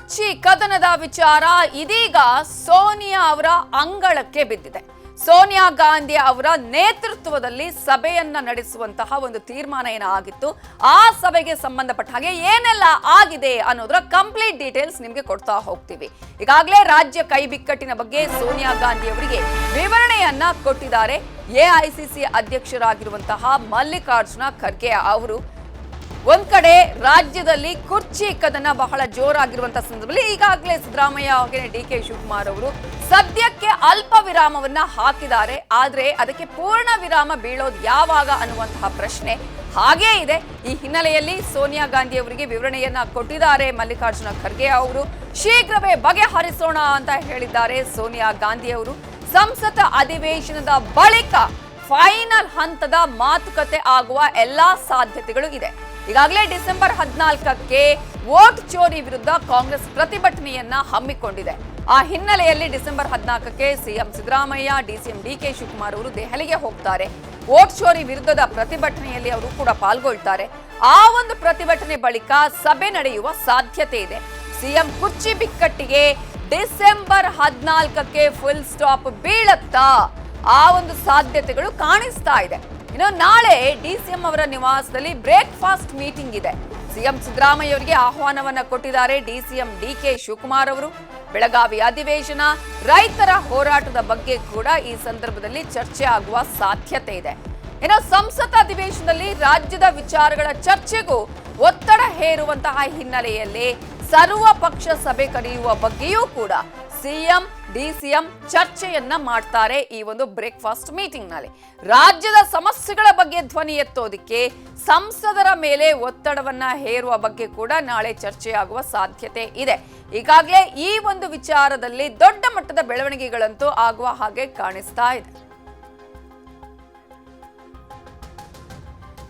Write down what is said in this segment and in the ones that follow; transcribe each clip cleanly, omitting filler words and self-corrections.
ಕುರ್ಚಿ ಕದನದ ವಿಚಾರ ಇದೀಗ ಸೋನಿಯಾ ಅವರ ಅಂಗಳಕ್ಕೆ ಬಿದ್ದಿದೆ. ಸೋನಿಯಾ ಗಾಂಧಿ ಅವರ ನೇತೃತ್ವದಲ್ಲಿ ಸಭೆಯನ್ನ ನಡೆಸುವಂತಹ ಒಂದು ತೀರ್ಮಾನ ಏನಾಗಿತ್ತು, ಆ ಸಭೆಗೆ ಸಂಬಂಧಪಟ್ಟ ಹಾಗೆ ಏನೆಲ್ಲ ಆಗಿದೆ ಅನ್ನೋದರ ಕಂಪ್ಲೀಟ್ ಡೀಟೇಲ್ಸ್ ನಿಮಗೆ ಕೊಡ್ತಾ ಹೋಗ್ತೀವಿ. ಈಗಾಗಲೇ ರಾಜ್ಯ ಕೈ ಬಿಕ್ಕಟ್ಟಿನ ಬಗ್ಗೆ ಸೋನಿಯಾ ಗಾಂಧಿ ಅವರಿಗೆ ವಿವರಣೆಯನ್ನ ಕೊಟ್ಟಿದ್ದಾರೆ ಎಐಸಿಸಿ ಅಧ್ಯಕ್ಷರಾಗಿರುವಂತಹ ಮಲ್ಲಿಕಾರ್ಜುನ ಖರ್ಗೆ ಅವರು. ಒಂದ್ ಕಡೆ ರಾಜ್ಯದಲ್ಲಿ ಕುರ್ಚಿ ಕದನ ಬಹಳ ಜೋರಾಗಿರುವಂತಹ ಸಂದರ್ಭದಲ್ಲಿ ಈಗಾಗಲೇ ಸಿದ್ದರಾಮಯ್ಯ ಹಾಗೆ ಡಿಕೆ ಶಿವಕುಮಾರ್ ಅವರು ಸದ್ಯಕ್ಕೆ ಅಲ್ಪ ವಿರಾಮವನ್ನ ಹಾಕಿದ್ದಾರೆ. ಆದ್ರೆ ಅದಕ್ಕೆ ಪೂರ್ಣ ವಿರಾಮ ಬೀಳೋದು ಯಾವಾಗ ಅನ್ನುವಂತಹ ಪ್ರಶ್ನೆ ಹಾಗೇ ಇದೆ. ಈ ಹಿನ್ನೆಲೆಯಲ್ಲಿ ಸೋನಿಯಾ ಗಾಂಧಿ ಅವರಿಗೆ ವಿವರಣೆಯನ್ನ ಕೊಟ್ಟಿದ್ದಾರೆ ಮಲ್ಲಿಕಾರ್ಜುನ ಖರ್ಗೆ ಅವರು. ಶೀಘ್ರವೇ ಬಗೆಹರಿಸೋಣ ಅಂತ ಹೇಳಿದ್ದಾರೆ ಸೋನಿಯಾ ಗಾಂಧಿ ಅವರು. ಸಂಸತ್ ಅಧಿವೇಶನದ ಬಳಿಕ ಫೈನಲ್ ಹಂತದ ಮಾತುಕತೆ ಆಗುವ ಎಲ್ಲಾ ಸಾಧ್ಯತೆಗಳು ಇದೆ. ಈಗಾಗಲೇ ಡಿಸೆಂಬರ್ 14ಕ್ಕೆ ವೋಟ್ ಚೋರಿ ವಿರುದ್ಧ ಕಾಂಗ್ರೆಸ್ ಪ್ರತಿಭಟನೆಯನ್ನ ಹಮ್ಮಿಕೊಂಡಿದೆ. ಆ ಹಿನ್ನೆಲೆಯಲ್ಲಿ ಡಿಸೆಂಬರ್ 14ಕ್ಕೆ CM Siddaramaiah, DCM DK Shivakumar ಅವರು ದೆಹಲಿಗೆ ಹೋಗ್ತಾರೆ. ವೋಟ್ ಚೋರಿ ವಿರುದ್ಧದ ಪ್ರತಿಭಟನೆಯಲ್ಲಿ ಅವರು ಕೂಡ ಪಾಲ್ಗೊಳ್ತಾರೆ. ಆ ಒಂದು ಪ್ರತಿಭಟನೆ ಬಳಿಕ ಸಭೆ ನಡೆಯುವ ಸಾಧ್ಯತೆ ಇದೆ. ಸಿಎಂ ಕುರ್ಚಿ ಬಿಕ್ಕಟ್ಟಿಗೆ ಡಿಸೆಂಬರ್ 14ಕ್ಕೆ ಫುಲ್ ಸ್ಟಾಪ್ ಬೀಳತ್ತಾ, ಆ ಒಂದು ಸಾಧ್ಯತೆಗಳು ಕಾಣಿಸ್ತಾ ಇದೆ. ಇನ್ನು ನಾಳೆ ಡಿಸಿಎಂ ಅವರ ನಿವಾಸದಲ್ಲಿ ಬ್ರೇಕ್ಫಾಸ್ಟ್ ಮೀಟಿಂಗ್ ಇದೆ. ಸಿಎಂ ಸಿದ್ದರಾಮಯ್ಯ ಅವರಿಗೆ ಆಹ್ವಾನವನ್ನ ಕೊಟ್ಟಿದ್ದಾರೆ ಡಿಸಿಎಂ ಡಿಕೆ ಶಿವಕುಮಾರ್ ಅವರು. ಬೆಳಗಾವಿ ಅಧಿವೇಶನ, ರೈತರ ಹೋರಾಟದ ಬಗ್ಗೆ ಕೂಡ ಈ ಸಂದರ್ಭದಲ್ಲಿ ಚರ್ಚೆ ಆಗುವ ಸಾಧ್ಯತೆ ಇದೆ. ಇನ್ನು ಸಂಸತ್ ಅಧಿವೇಶನದಲ್ಲಿ ರಾಜ್ಯದ ವಿಚಾರಗಳ ಚರ್ಚೆಗೂ ಒತ್ತಡ ಹೇರುವಂತಹ ಹಿನ್ನೆಲೆಯಲ್ಲಿ ಸರ್ವ ಪಕ್ಷ ಸಭೆ ಕರೆಯುವ ಬಗ್ಗೆಯೂ ಕೂಡ ಸಿಎಂ ಡಿಸಿಎಂ ಚರ್ಚೆಯನ್ನ ಮಾಡ್ತಾರೆ. ಈ ಒಂದು ಬ್ರೇಕ್ಫಾಸ್ಟ್ ಮೀಟಿಂಗ್ ನಲ್ಲಿ ರಾಜ್ಯದ ಸಮಸ್ಯೆಗಳ ಬಗ್ಗೆ ಧ್ವನಿ ಎತ್ತೋದಕ್ಕೆ, ಸಂಸದರ ಮೇಲೆ ಒತ್ತಡವನ್ನ ಹೇರುವ ಬಗ್ಗೆ ಕೂಡ ನಾಳೆ ಚರ್ಚೆಯಾಗುವ ಸಾಧ್ಯತೆ ಇದೆ. ಈಗಾಗಲೇ ಈ ಒಂದು ವಿಚಾರದಲ್ಲಿ ದೊಡ್ಡ ಮಟ್ಟದ ಬೆಳವಣಿಗೆಗಳಂತೂ ಆಗುವ ಹಾಗೆ ಕಾಣಿಸ್ತಾ ಇದೆ.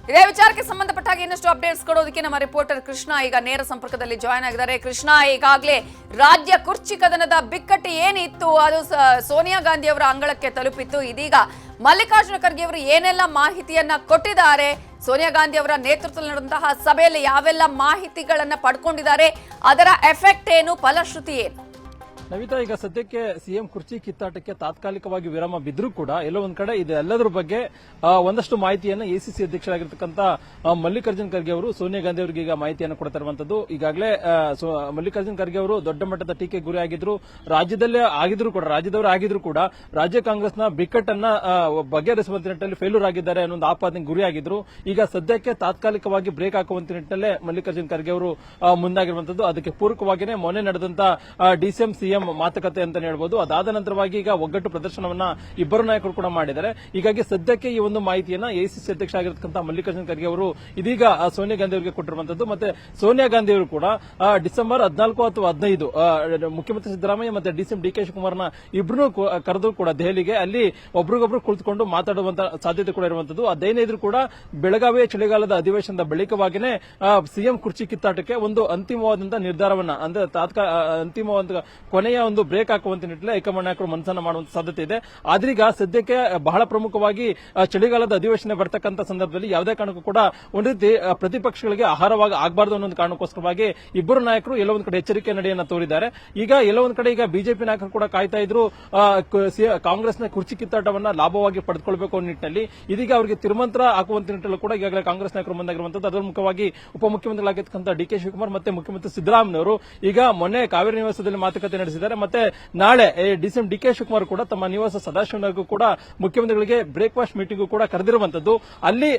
ಇದೇ ವಿಚಾರಕ್ಕೆ ಸಂಬಂಧಪಟ್ಟ ಹಾಗೆ ಇನ್ನಷ್ಟು ಅಪ್ಡೇಟ್ಸ್ ಕೊಡೋದಕ್ಕೆ ನಮ್ಮ ರಿಪೋರ್ಟರ್ ಕೃಷ್ಣ ಈಗ ನೇರ ಸಂಪರ್ಕದಲ್ಲಿ ಜಾಯ್ನ್ ಆಗಿದ್ದಾರೆ. ಕೃಷ್ಣ, ಈಗಾಗಲೇ ರಾಜ್ಯ ಕುರ್ಚಿ ಕದನದ ಬಿಕ್ಕಟ್ಟು ಏನಿತ್ತು ಅದು ಸೋನಿಯಾ ಗಾಂಧಿ ಅವರ ಅಂಗಳಕ್ಕೆ ತಲುಪಿತ್ತು. ಇದೀಗ ಮಲ್ಲಿಕಾರ್ಜುನ ಖರ್ಗೆ ಅವರು ಏನೆಲ್ಲ ಮಾಹಿತಿಯನ್ನ ಕೊಟ್ಟಿದ್ದಾರೆ, ಸೋನಿಯಾ ಗಾಂಧಿ ಅವರ ನೇತೃತ್ವದಲ್ಲಿ ನಡೆದಂತಹ ಸಭೆಯಲ್ಲಿ ಯಾವೆಲ್ಲ ಮಾಹಿತಿಗಳನ್ನ ಪಡ್ಕೊಂಡಿದ್ದಾರೆ, ಅದರ ಎಫೆಕ್ಟ್ ಏನು, ಫಲಶ್ರುತಿ ಏನು? ನವಿತಾ, ಈಗ ಸದ್ಯಕ್ಕೆ ಸಿಎಂ ಕುರ್ಚಿ ಕಿತ್ತಾಟಕ್ಕೆ ತಾತ್ಕಾಲಿಕವಾಗಿ ವಿರಾಮ ಬಿದ್ದರೂ ಕೂಡ ಎಲ್ಲೋ ಒಂದ್ ಕಡೆ ಇದೆಲ್ಲದರ ಬಗ್ಗೆ ಒಂದಷ್ಟು ಮಾಹಿತಿಯನ್ನು ಎಸಿಸಿ ಅಧ್ಯಕ್ಷರಾಗಿರ್ತಕ್ಕಂಥ ಮಲ್ಲಿಕಾರ್ಜುನ ಖರ್ಗೆ ಅವರು ಸೋನಿಯಾ ಗಾಂಧಿ ಅವರಿಗೆ ಈಗ ಮಾಹಿತಿಯನ್ನು ಕೊಡ್ತಾ ಇರುವಂತದ್ದು. ಈಗಾಗಲೇ ಮಲ್ಲಿಕಾರ್ಜುನ ಖರ್ಗೆ ಅವರು ದೊಡ್ಡ ಮಟ್ಟದ ಟೀಕೆಗೆ ಗುರಿ ಆಗಿದ್ರು. ರಾಜ್ಯದವರು ಆಗಿದ್ರು ಕೂಡ ರಾಜ್ಯ ಕಾಂಗ್ರೆಸ್ನ ಬಿಕ್ಕಟ್ಟನ್ನ ಬಗೆಹರಿಸುವಂತ ನಿಟ್ಟಿನಲ್ಲಿ ಫೇಲ್ಯೂರ್ ಆಗಿದ್ದಾರೆ ಅನ್ನೋ ಒಂದು ಆಪಾದನೆಗೆ ಗುರಿಯಾಗಿದ್ರು. ಈಗ ಸದ್ಯಕ್ಕೆ ತಾತ್ಕಾಲಿಕವಾಗಿ ಬ್ರೇಕ್ ಹಾಕುವಂತ ನಿಟ್ಟಿನಲ್ಲೇ ಮಲ್ಲಿಕಾರ್ಜುನ ಖರ್ಗೆ ಅವರು ಮುಂದಾಗಿರುವಂತದ್ದು. ಅದಕ್ಕೆ ಪೂರಕವಾಗಿಯೇ ಮೊನ್ನೆ ನಡೆದಂತ ಡಿಸಿಎಂ ಸಿಎಂ ಮಾತುಕತೆ ಅಂತ ಹೇಳ್ಬೋದು. ಅದಾದ ನಂತರವಾಗಿ ಈಗ ಒಗ್ಗಟ್ಟು ಪ್ರದರ್ಶನವನ್ನ ಇಬ್ಬರು ನಾಯಕರು ಕೂಡ ಮಾಡಿದ್ದಾರೆ. ಹೀಗಾಗಿ ಸದ್ಯಕ್ಕೆ ಈ ಒಂದು ಮಾಹಿತಿಯನ್ನ ಎಸಿಸಿ ಅಧ್ಯಕ್ಷ ಆಗಿರತಕ್ಕಂಥ ಮಲ್ಲಿಕಾರ್ಜುನ ಖರ್ಗೆ ಅವರು ಇದೀಗ ಸೋನಿಯಾ ಗಾಂಧಿ ಅವರಿಗೆ ಕೊಟ್ಟಿರುವಂತದ್ದು. ಮತ್ತೆ ಸೋನಿಯಾ ಗಾಂಧಿ ಅವರು ಕೂಡ ಡಿಸೆಂಬರ್ 14 ಅಥವಾ 15 ಮುಖ್ಯಮಂತ್ರಿ ಸಿದ್ದರಾಮಯ್ಯ ಮತ್ತೆ ಡಿಸಿಎಂ ಡಿಕೆ ಶಿವಕುಮಾರ್ನ ಇಬ್ಬರು ಕರೆದು ಕೂಡ ದೆಹಲಿಗೆ ಅಲ್ಲಿ ಒಬ್ರಿಗೊಬ್ರು ಕುಳಿತುಕೊಂಡು ಮಾತಾಡುವಂತ ಸಾಧ್ಯತೆ ಕೂಡ ಇರುವಂತದ್ದು. ಅದೇನಿದ್ರು ಕೂಡ ಬೆಳಗಾವಿಯ ಚಳಿಗಾಲದ ಅಧಿವೇಶನದ ಬಳಿಕವಾಗಿಯೇ ಸಿಎಂ ಕುರ್ಚಿ ಕಿತ್ತಾಟಕ್ಕೆ ಒಂದು ಅಂತಿಮವಾದಂತಹ ನಿರ್ಧಾರವನ್ನ ಅಂದ್ರೆ ಅಂತಿಮವಾದ ಕೊನೆಯ ಒಂದು ಬ್ರೇಕ್ ಹಾಕುವಂತ ನಿಟ್ಟಿನಲ್ಲಿ ಹೈಕಮಾಂಡ್ ನಾಯಕರು ಮನಸ್ಸನ್ನ ಮಾಡುವಂತ ಸಾಧ್ಯತೆ ಇದೆ. ಆದ್ರೀಗ ಸದ್ಯಕ್ಕೆ ಬಹಳ ಪ್ರಮುಖವಾಗಿ ಚಳಿಗಾಲದ ಅಧಿವೇಶನ ಬರ್ತಕ್ಕಂಥ ಸಂದರ್ಭದಲ್ಲಿ ಯಾವುದೇ ಕಾರಣಕ್ಕೂ ಕೂಡ ಒಂದು ರೀತಿ ಪ್ರತಿಪಕ್ಷಗಳಿಗೆ ಆಹಾರವಾಗಿ ಆಗಬಾರದು ಅನ್ನೋ ಕಾರಣಕ್ಕೋಸ್ಕರವಾಗಿ ಇಬ್ಬರು ನಾಯಕರು ಎಲ್ಲೋ ಒಂದ್ ಕಡೆ ಎಚ್ಚರಿಕೆ ನಡೆಯನ್ನ ತೋರಿದ್ದಾರೆ. ಈಗ ಎಲ್ಲೋ ಒಂದ್ ಕಡೆ ಈಗ ಬಿಜೆಪಿ ನಾಯಕರು ಕೂಡ ಕಾಯ್ತಾ ಇದ್ರು ಕಾಂಗ್ರೆಸ್ನ ಕುರ್ಚಿ ಕಿತ್ತಾಟವನ್ನ ಲಾಭವಾಗಿ ಪಡೆದುಕೊಳ್ಬೇಕು ಅನ್ನೋ ನಿಟ್ಟಿನಲ್ಲಿ. ಇದೀಗ ಅವರಿಗೆ ತಿರುಮಂತ್ರ ಹಾಕುವಂತ ನಿಟ್ಟಿನಲ್ಲಿ ಕೂಡ ಈಗಾಗಲೇ ಕಾಂಗ್ರೆಸ್ ನಾಯಕರು ಮುಂದಾಗಿರುವಂತದ್ದು. ಅದರ ಮುಖವಾಗಿ ಉಪಮುಖ್ಯಮಂತ್ರಿಗಳಾಗಿರ್ತಕ್ಕಂಥ ಡಿಕೆ ಶಿವಕುಮಾರ್ ಮತ್ತೆ ಮುಖ್ಯಮಂತ್ರಿ ಸಿದ್ದರಾಮಯ್ಯವರು ಈಗ ಮೊನ್ನೆ ಕಾವೇರಿ ನಿವಾಸದಲ್ಲಿ ಮಾತುಕತೆ ನಡೆಸಿದ್ದಾರೆ. ಮತ್ತೆ ನಾಳೆ ಡಿಸಿಎಂ ಡಿಕೆ ಶಿವಕುಮಾರ್ ಕೂಡ ತಮ್ಮ ನಿವಾಸ ಸದಾಶಿವನಗರಕ್ಕೂ ಕೂಡ ಮುಖ್ಯಮಂತ್ರಿಗಳಿಗೆ ಬ್ರೇಕ್ಫಾಸ್ಟ್ ಮೀಟಿಂಗ್ ಕೂಡ ಕರೆದಿರುವಂತದ್ದು. ಅಲ್ಲಿ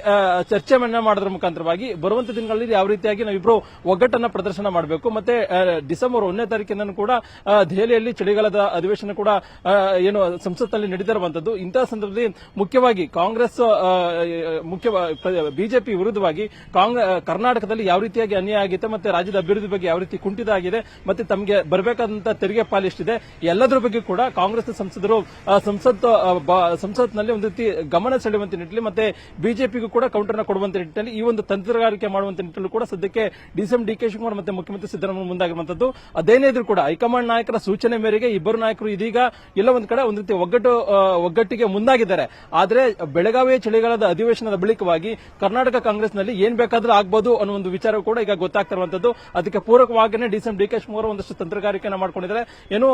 ಚರ್ಚೆಯನ್ನ ಮಾಡೋದ್ರ ಮುಖಾಂತರವಾಗಿ ಬರುವಂತ ದಿನಗಳಲ್ಲಿ ಯಾವ ರೀತಿಯಾಗಿ ನಾವಿಬ್ರು ಒಗ್ಗಟ್ಟನ್ನ ಪ್ರದರ್ಶನ ಮಾಡಬೇಕು. ಮತ್ತೆ ಡಿಸೆಂಬರ್ 1ನೇ ತಾರೀಕಿನ ಕೂಡ ದೆಹಲಿಯಲ್ಲಿ ಚಳಿಗಾಲದ ಅಧಿವೇಶನ ಕೂಡ ಏನು ಸಂಸತ್ನಲ್ಲಿ ನಡೀತಿರುವಂತದ್ದು. ಇಂತಹ ಸಂದರ್ಭದಲ್ಲಿ ಮುಖ್ಯವಾಗಿ ಕಾಂಗ್ರೆಸ್ ಬಿಜೆಪಿ ವಿರುದ್ಧವಾಗಿ ಕರ್ನಾಟಕದಲ್ಲಿ ಯಾವ ರೀತಿಯಾಗಿ ಅನ್ಯಾಯ ಆಗಿದೆ ಮತ್ತೆ ರಾಜ್ಯದ ಅಭಿವೃದ್ಧಿ ಬಗ್ಗೆ ಯಾವ ರೀತಿ ಕುಂಠಿತ ಆಗಿದೆ ಮತ್ತೆ ತಮಗೆ ಬರಬೇಕಾದಂತಹ ತೆರಿಗೆ ಪಾಲಿಷ್ಟಿದೆ. ಎಲ್ಲದರ ಬಗ್ಗೆ ಕೂಡ ಕಾಂಗ್ರೆಸ್ ಸಂಸದರು ಸಂಸತ್ನಲ್ಲಿ ಒಂದು ರೀತಿ ಗಮನ ಸೆಳೆಯುವಂತ ನಿಟ್ಟಿನಲ್ಲಿ ಮತ್ತೆ ಬಿಜೆಪಿಗೂ ಕೂಡ ಕೌಂಟರ್ ಕೊಡುವಂತ ನಿಟ್ಟಿನಲ್ಲಿ ಈ ಒಂದು ತಂತ್ರಗಾರಿಕೆ ಮಾಡುವಂತ ನಿಟ್ಟಿನಲ್ಲಿ ಕೂಡ ಸದ್ಯಕ್ಕೆ ಡಿ.ಕೆ. ಶಿವಕುಮಾರ್ ಮತ್ತೆ ಮುಖ್ಯಮಂತ್ರಿ ಸಿದ್ದರಾಮಯ್ಯ ಮುಂದಾಗಿರುವಂತದ್ದು. ಅದೇನೇ ಇದ್ರೂ ಕೂಡ ಹೈಕಮಾಂಡ್ ನಾಯಕರ ಸೂಚನೆ ಮೇರೆಗೆ ಇಬ್ಬರು ನಾಯಕರು ಇದೀಗ ಎಲ್ಲ ಒಂದ್ ಕಡೆ ಒಂದು ರೀತಿ ಒಗ್ಗಟ್ಟಿಗೆ ಮುಂದಾಗಿದ್ದಾರೆ. ಆದ್ರೆ ಬೆಳಗಾವಿಯ ಚಳಿಗಾಲದ ಅಧಿವೇಶನದ ಬಳಿಕವಾಗಿ ಕರ್ನಾಟಕ ಕಾಂಗ್ರೆಸ್ನಲ್ಲಿ ಏನ್ ಬೇಕಾದ್ರೂ ಆಗ್ಬಹುದು ಅನ್ನೋ ಒಂದು ವಿಚಾರ ಕೂಡ ಈಗ ಗೊತ್ತಾಗ್ತಿರುವಂತದ್ದು. ಅದಕ್ಕೆ ಪೂರಕವಾಗಿಯೇ ಡಿ.ಕೆ. ಶಿವಕುಮಾರ್ ಒಂದಷ್ಟು ತಂತ್ರಗಾರಿಕೆಯನ್ನು ಮಾಡ್ಕೊಂಡಿದ್ದಾರೆ. ಏನು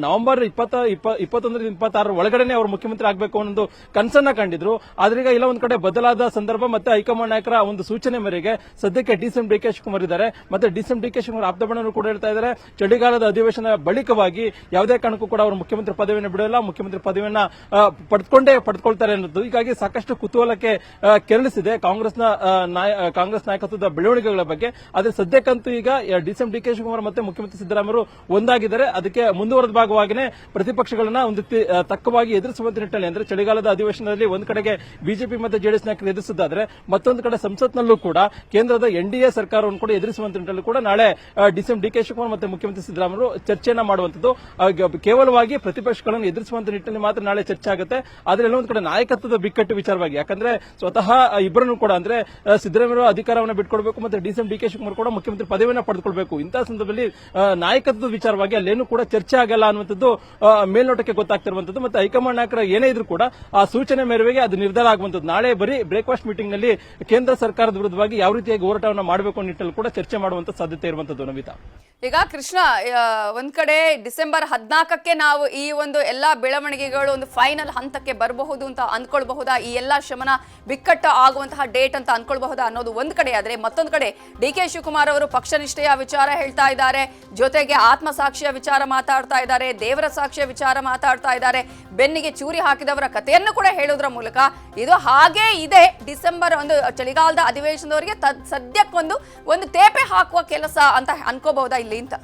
ನವೆಂಬರ್ 21-26 ಒಳಗಡೆನೆ ಅವರು ಮುಖ್ಯಮಂತ್ರಿ ಆಗಬೇಕು ಅನ್ನೋ ಕನಸನ್ನ ಕಂಡಿದ್ರು. ಆದ್ರೀಗ ಇಲ್ಲ ಒಂದ್ ಕಡೆ ಬದಲಾದ ಸಂದರ್ಭ ಮತ್ತೆ ಹೈಕಮಾಂಡ್ ನಾಯಕರ ಒಂದು ಸೂಚನೆ ಮೇರೆಗೆ ಸದ್ಯಕ್ಕೆ ಡಿ.ಕೆ. ಶಿವಕುಮಾರ್ ಇದ್ದಾರೆ. ಮತ್ತೆ ಡಿ.ಕೆ. ಶಿವಕುಮಾರ್ ಆಪ್ತಬಣರು ಕೂಡ ಹೇಳ್ತಾ ಇದ್ದಾರೆ, ಚಳಿಗಾಲದ ಅಧಿವೇಶನ ಬಳಿಕವಾಗಿ ಯಾವುದೇ ಕಾರಣಕ್ಕೂ ಕೂಡ ಅವರು ಮುಖ್ಯಮಂತ್ರಿ ಪದವಿಯನ್ನು ಬಿಡಲ್ಲ, ಮುಖ್ಯಮಂತ್ರಿ ಪದವಿಯನ್ನ ಪಡೆದುಕೊಳ್ತಾರೆ ಅನ್ನೋದು. ಹೀಗಾಗಿ ಸಾಕಷ್ಟು ಕುತೂಹಲಕ್ಕೆ ಕೆರಳಿಸಿದೆ ಕಾಂಗ್ರೆಸ್ ನಾಯಕತ್ವದ ಬೆಳವಣಿಗೆಗಳ ಬಗ್ಗೆ. ಆದ್ರೆ ಸದ್ಯಕ್ಕಂತೂ ಈಗ ಡಿ.ಕೆ. ಶಿವಕುಮಾರ್ ಮತ್ತೆ ಮುಖ್ಯಮಂತ್ರಿ ಸಿದ್ದರಾಮಯ್ಯ ಒಂದಾಗಿದ್ದಾರೆ. ಅದಕ್ಕೆ ಮುಂದುವರೆದ ಭಾಗವಾಗಿನೇ ಪ್ರತಿಪಕ್ಷಗಳನ್ನ ಒಂದು ರೀತಿ ತಕ್ಕವಾಗಿ ಎದುರಿಸುವಂತ ನಿಟ್ಟಿನಲ್ಲಿ ಅಂದ್ರೆ ಚಳಿಗಾಲದ ಅಧಿವೇಶನದಲ್ಲಿ ಒಂದ್ ಕಡೆಗೆ ಬಿಜೆಪಿ ಮತ್ತೆ ಜೆಡಿಎಸ್ ನಾಯಕರು ಎದುರಿಸಿದ್ದಾದ್ರೆ ಮತ್ತೊಂದು ಕಡೆ ಸಂಸತ್ನಲ್ಲೂ ಕೂಡ ಕೇಂದ್ರದ ಎನ್ಡಿಎ ಸರ್ಕಾರವನ್ನು ಕೂಡ ಎದುರಿಸುವಂತ ನಿಟ್ಟಿನಲ್ಲಿ ಕೂಡ ನಾಳೆ ಡಿ.ಕೆ. ಶಿವಕುಮಾರ್ ಮತ್ತೆ ಮುಖ್ಯಮಂತ್ರಿ ಸಿದ್ದರಾಮಯ್ಯ ಚರ್ಚೆಯನ್ನ ಮಾಡುವಂತದ್ದು. ಕೇವಲವಾಗಿ ಪ್ರತಿಪಕ್ಷಗಳನ್ನು ಎದುರಿಸುವಂತ ನಿಟ್ಟಿನಲ್ಲಿ ಮಾತ್ರ ನಾಳೆ ಚರ್ಚೆ ಆಗುತ್ತೆ. ಆದ್ರೆ ಎಲ್ಲೊಂದು ಕಡೆ ನಾಯಕತ್ವದ ಬಿಕ್ಕಟ್ಟು ವಿಚಾರವಾಗಿ, ಯಾಕಂದ್ರೆ ಸ್ವತಃ ಇಬ್ಬರನ್ನು ಕೂಡ ಅಂದ್ರೆ ಸಿದ್ದರಾಮಯ್ಯ ಅಧಿಕಾರವನ್ನು ಬಿಟ್ಕೊಡ್ಬೇಕು ಮತ್ತೆ ಡಿ.ಕೆ. ಶಿವಕುಮಾರ್ ಕೂಡ ಮುಖ್ಯಮಂತ್ರಿ ಪದವಿಯನ್ನು ಪಡೆದುಕೊಳ್ಬೇಕು. ಇಂತಹ ಸಂದರ್ಭದಲ್ಲಿ ನಾಯಕತ್ವದ ವಿಚಾರವಾಗಿ ಅಲ್ಲೇನು ಕೂಡ ಚರ್ಚೆ ಆಗಲ್ಲ ಅನ್ನುವಂಥದ್ದು ಮೇಲ್ನೋಟಕ್ಕೆ ಗೊತ್ತಾಗ್ತಿರುವಂತದ್ದು. ಮತ್ತೆ ಹೈಕಮಾಂಡ್ ನಾಯಕರ ಏನೇ ಇದ್ರೂ ಕೂಡ ಆ ಸೂಚನೆ ಮೇರೆಗೆ ಅದು ನಿರ್ಧಾರ ಆಗುವಂತದ್ದು. ನಾಳೆ ಬರೀ ಬ್ರೇಕ್ಫಾಸ್ಟ್ ಮೀಟಿಂಗ್ ನಲ್ಲಿ ಕೇಂದ್ರ ಸರ್ಕಾರದ ವಿರುದ್ಧವಾಗಿ ಯಾವ ರೀತಿಯಾಗಿ ಹೋರಾಟವನ್ನು ಮಾಡಬೇಕು ಅನ್ನೋ ನಿಟ್ಟಿನಲ್ಲಿ ಕೂಡ ಚರ್ಚೆ ಮಾಡುವಂತ ಸಾಧ್ಯತೆ ಇರುವಂತದ್ದು. ನಮಿತಾ, ಈಗ ಕೃಷ್ಣ, ಒಂದ್ ಕಡೆ ಡಿಸೆಂಬರ್ 14ಕ್ಕೆ ನಾವು ಈ ಒಂದು ಎಲ್ಲಾ ಬೆಳವಣಿಗೆಗಳು ಒಂದು ಫೈನಲ್ ಹಂತಕ್ಕೆ ಬರಬಹುದು ಅಂತ ಅನ್ಕೊಳ್ಬಹುದಾ, ಈ ಎಲ್ಲಾ ಶಮನ ಬಿಕ್ಕಟ್ಟು ಆಗುವಂತಹ ಡೇಟ್ ಅಂತ ಅನ್ಕೊಳ್ಬಹುದಾ ಅನ್ನೋದು ಒಂದ್ ಕಡೆ. ಆದ್ರೆ ಮತ್ತೊಂದು ಕಡೆ ಡಿ.ಕೆ. ಶಿವಕುಮಾರ್ ಅವರು ಪಕ್ಷ ನಿಷ್ಠೆಯ ವಿಚಾರ ಹೇಳ್ತಾ ಇದ್ದಾರೆ, ಜೊತೆಗೆ ಆತ್ಮಸಾಕ್ಷಿಯ ವಿಚಾರ ಮಾತಾಡ್ತಾ ಇದ್ದಾರೆ, ದೇವರ ಸಾಕ್ಷಿಯ ವಿಚಾರ ಮಾತಾಡ್ತಾ ಇದ್ದಾರೆ, ಬೆನ್ನಿಗೆ ಚೂರಿ ಹಾಕಿದವರ ಕಥೆಯನ್ನು ಕೂಡ ಹೇಳೋದ್ರ ಮೂಲಕ ಇದು ಹಾಗೇ ಇದೆ. ಡಿಸೆಂಬರ್ ಒಂದು ಚಳಿಗಾಲದ ಅಧಿವೇಶನದವರಿಗೆ ಸದ್ಯಕ್ಕೊಂದು ತೇಪೆ ಹಾಕುವ ಕೆಲಸ ಅಂತ ಅನ್ಕೋಬಹುದಾ ಇಲ್ಲಿ ಅಂತ?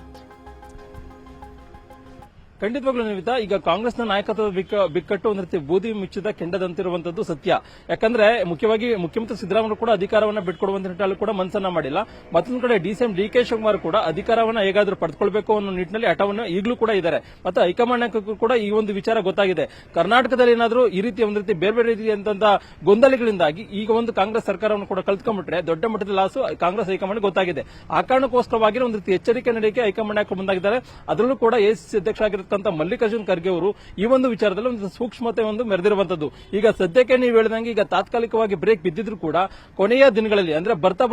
ಖಂಡಿತವಾಗ್ಲೂ ನಿಮಿತ್ತ, ಈಗ ಕಾಂಗ್ರೆಸ್ನ ನಾಯಕತ್ವದ ಬಿಕ್ಕಟ್ಟು ಒಂದು ರೀತಿ ಬೂದಿ ಮುಚ್ಚಿದ ಕೆಂಡದಂತಿರುವಂತದ್ದು ಸತ್ಯ. ಯಾಕಂದ್ರೆ ಮುಖ್ಯವಾಗಿ ಮುಖ್ಯಮಂತ್ರಿ ಸಿದ್ದರಾಮಯ್ಯ ಕೂಡ ಅಧಿಕಾರವನ್ನು ಬಿಟ್ಕೊಡುವಂತ ನಿಟ್ಟಿನಲ್ಲಿ ಕೂಡ ಮನಸ್ಸನ್ನ ಮಾಡಿಲ್ಲ. ಮತ್ತೊಂದು ಕಡೆ ಡಿ.ಕೆ. ಶಿವಕುಮಾರ್ ಕೂಡ ಅಧಿಕಾರವನ್ನು ಹೇಗಾದ್ರೂ ಪಡೆದುಕೊಳ್ಬೇಕು ಅನ್ನೋ ನಿಟ್ಟಿನಲ್ಲಿ ಹಠವನ್ನು ಈಗಲೂ ಕೂಡ ಇದ್ದಾರೆ. ಮತ್ತೆ ಹೈಕಮಾಂಡ್ ನಾಯಕರು ಕೂಡ ಈ ಒಂದು ವಿಚಾರ ಗೊತ್ತಾಗಿದೆ. ಕರ್ನಾಟಕದಲ್ಲಿ ಏನಾದರೂ ಈ ರೀತಿ ಒಂದು ರೀತಿ ಬೇರೆ ಬೇರೆ ರೀತಿಯಂತಹ ಗೊಂದಲಗಳಿಂದಾಗಿ ಈಗ ಒಂದು ಕಾಂಗ್ರೆಸ್ ಸರ್ಕಾರವನ್ನು ಕೂಡ ಕಲ್ತ್ಕೊಂಡ್ಬಿಟ್ರೆ ದೊಡ್ಡ ಮಟ್ಟದ ಲಾಸು ಕಾಂಗ್ರೆಸ್ ಹೈಕಮಾಂಡ್ ಗೊತ್ತಾಗಿದೆ. ಆ ಕಾರಣಕ್ಕೋಸ್ಕರವಾಗಿ ಒಂದು ರೀತಿ ಎಚ್ಚರಿಕೆ ನಡೆಯಕ್ಕೆ ಹೈಕಮಾಂಡ್ ನಾಯಕರು ಮುಂದಾಗಿದ್ದಾರೆ. ಅದರಲ್ಲೂ ಕೂಡ ಎಸಿಸಿ ಅಧ್ಯಕ್ಷ ಮಲ್ಲಿಕಾರ್ಜುನ್ ಖರ್ಗೆ ಅವರು ಈ ಒಂದು ವಿಚಾರದಲ್ಲಿ ಒಂದು ಸೂಕ್ಷ್ಮತೆ ಮೆರೆದಿರುವಂತದ್ದು. ಈಗ ಸದ್ಯಕ್ಕೆ ನೀವು ಹೇಳಿದಂಗೆ ಈಗ ತಾತ್ಕಾಲಿಕವಾಗಿ ಬ್ರೇಕ್ ಬಿದ್ದಿದ್ರು ಕೂಡ ಕೊನೆಯ ದಿನಗಳಲ್ಲಿ ಅಂದ್ರೆ ಬರ್ತಾ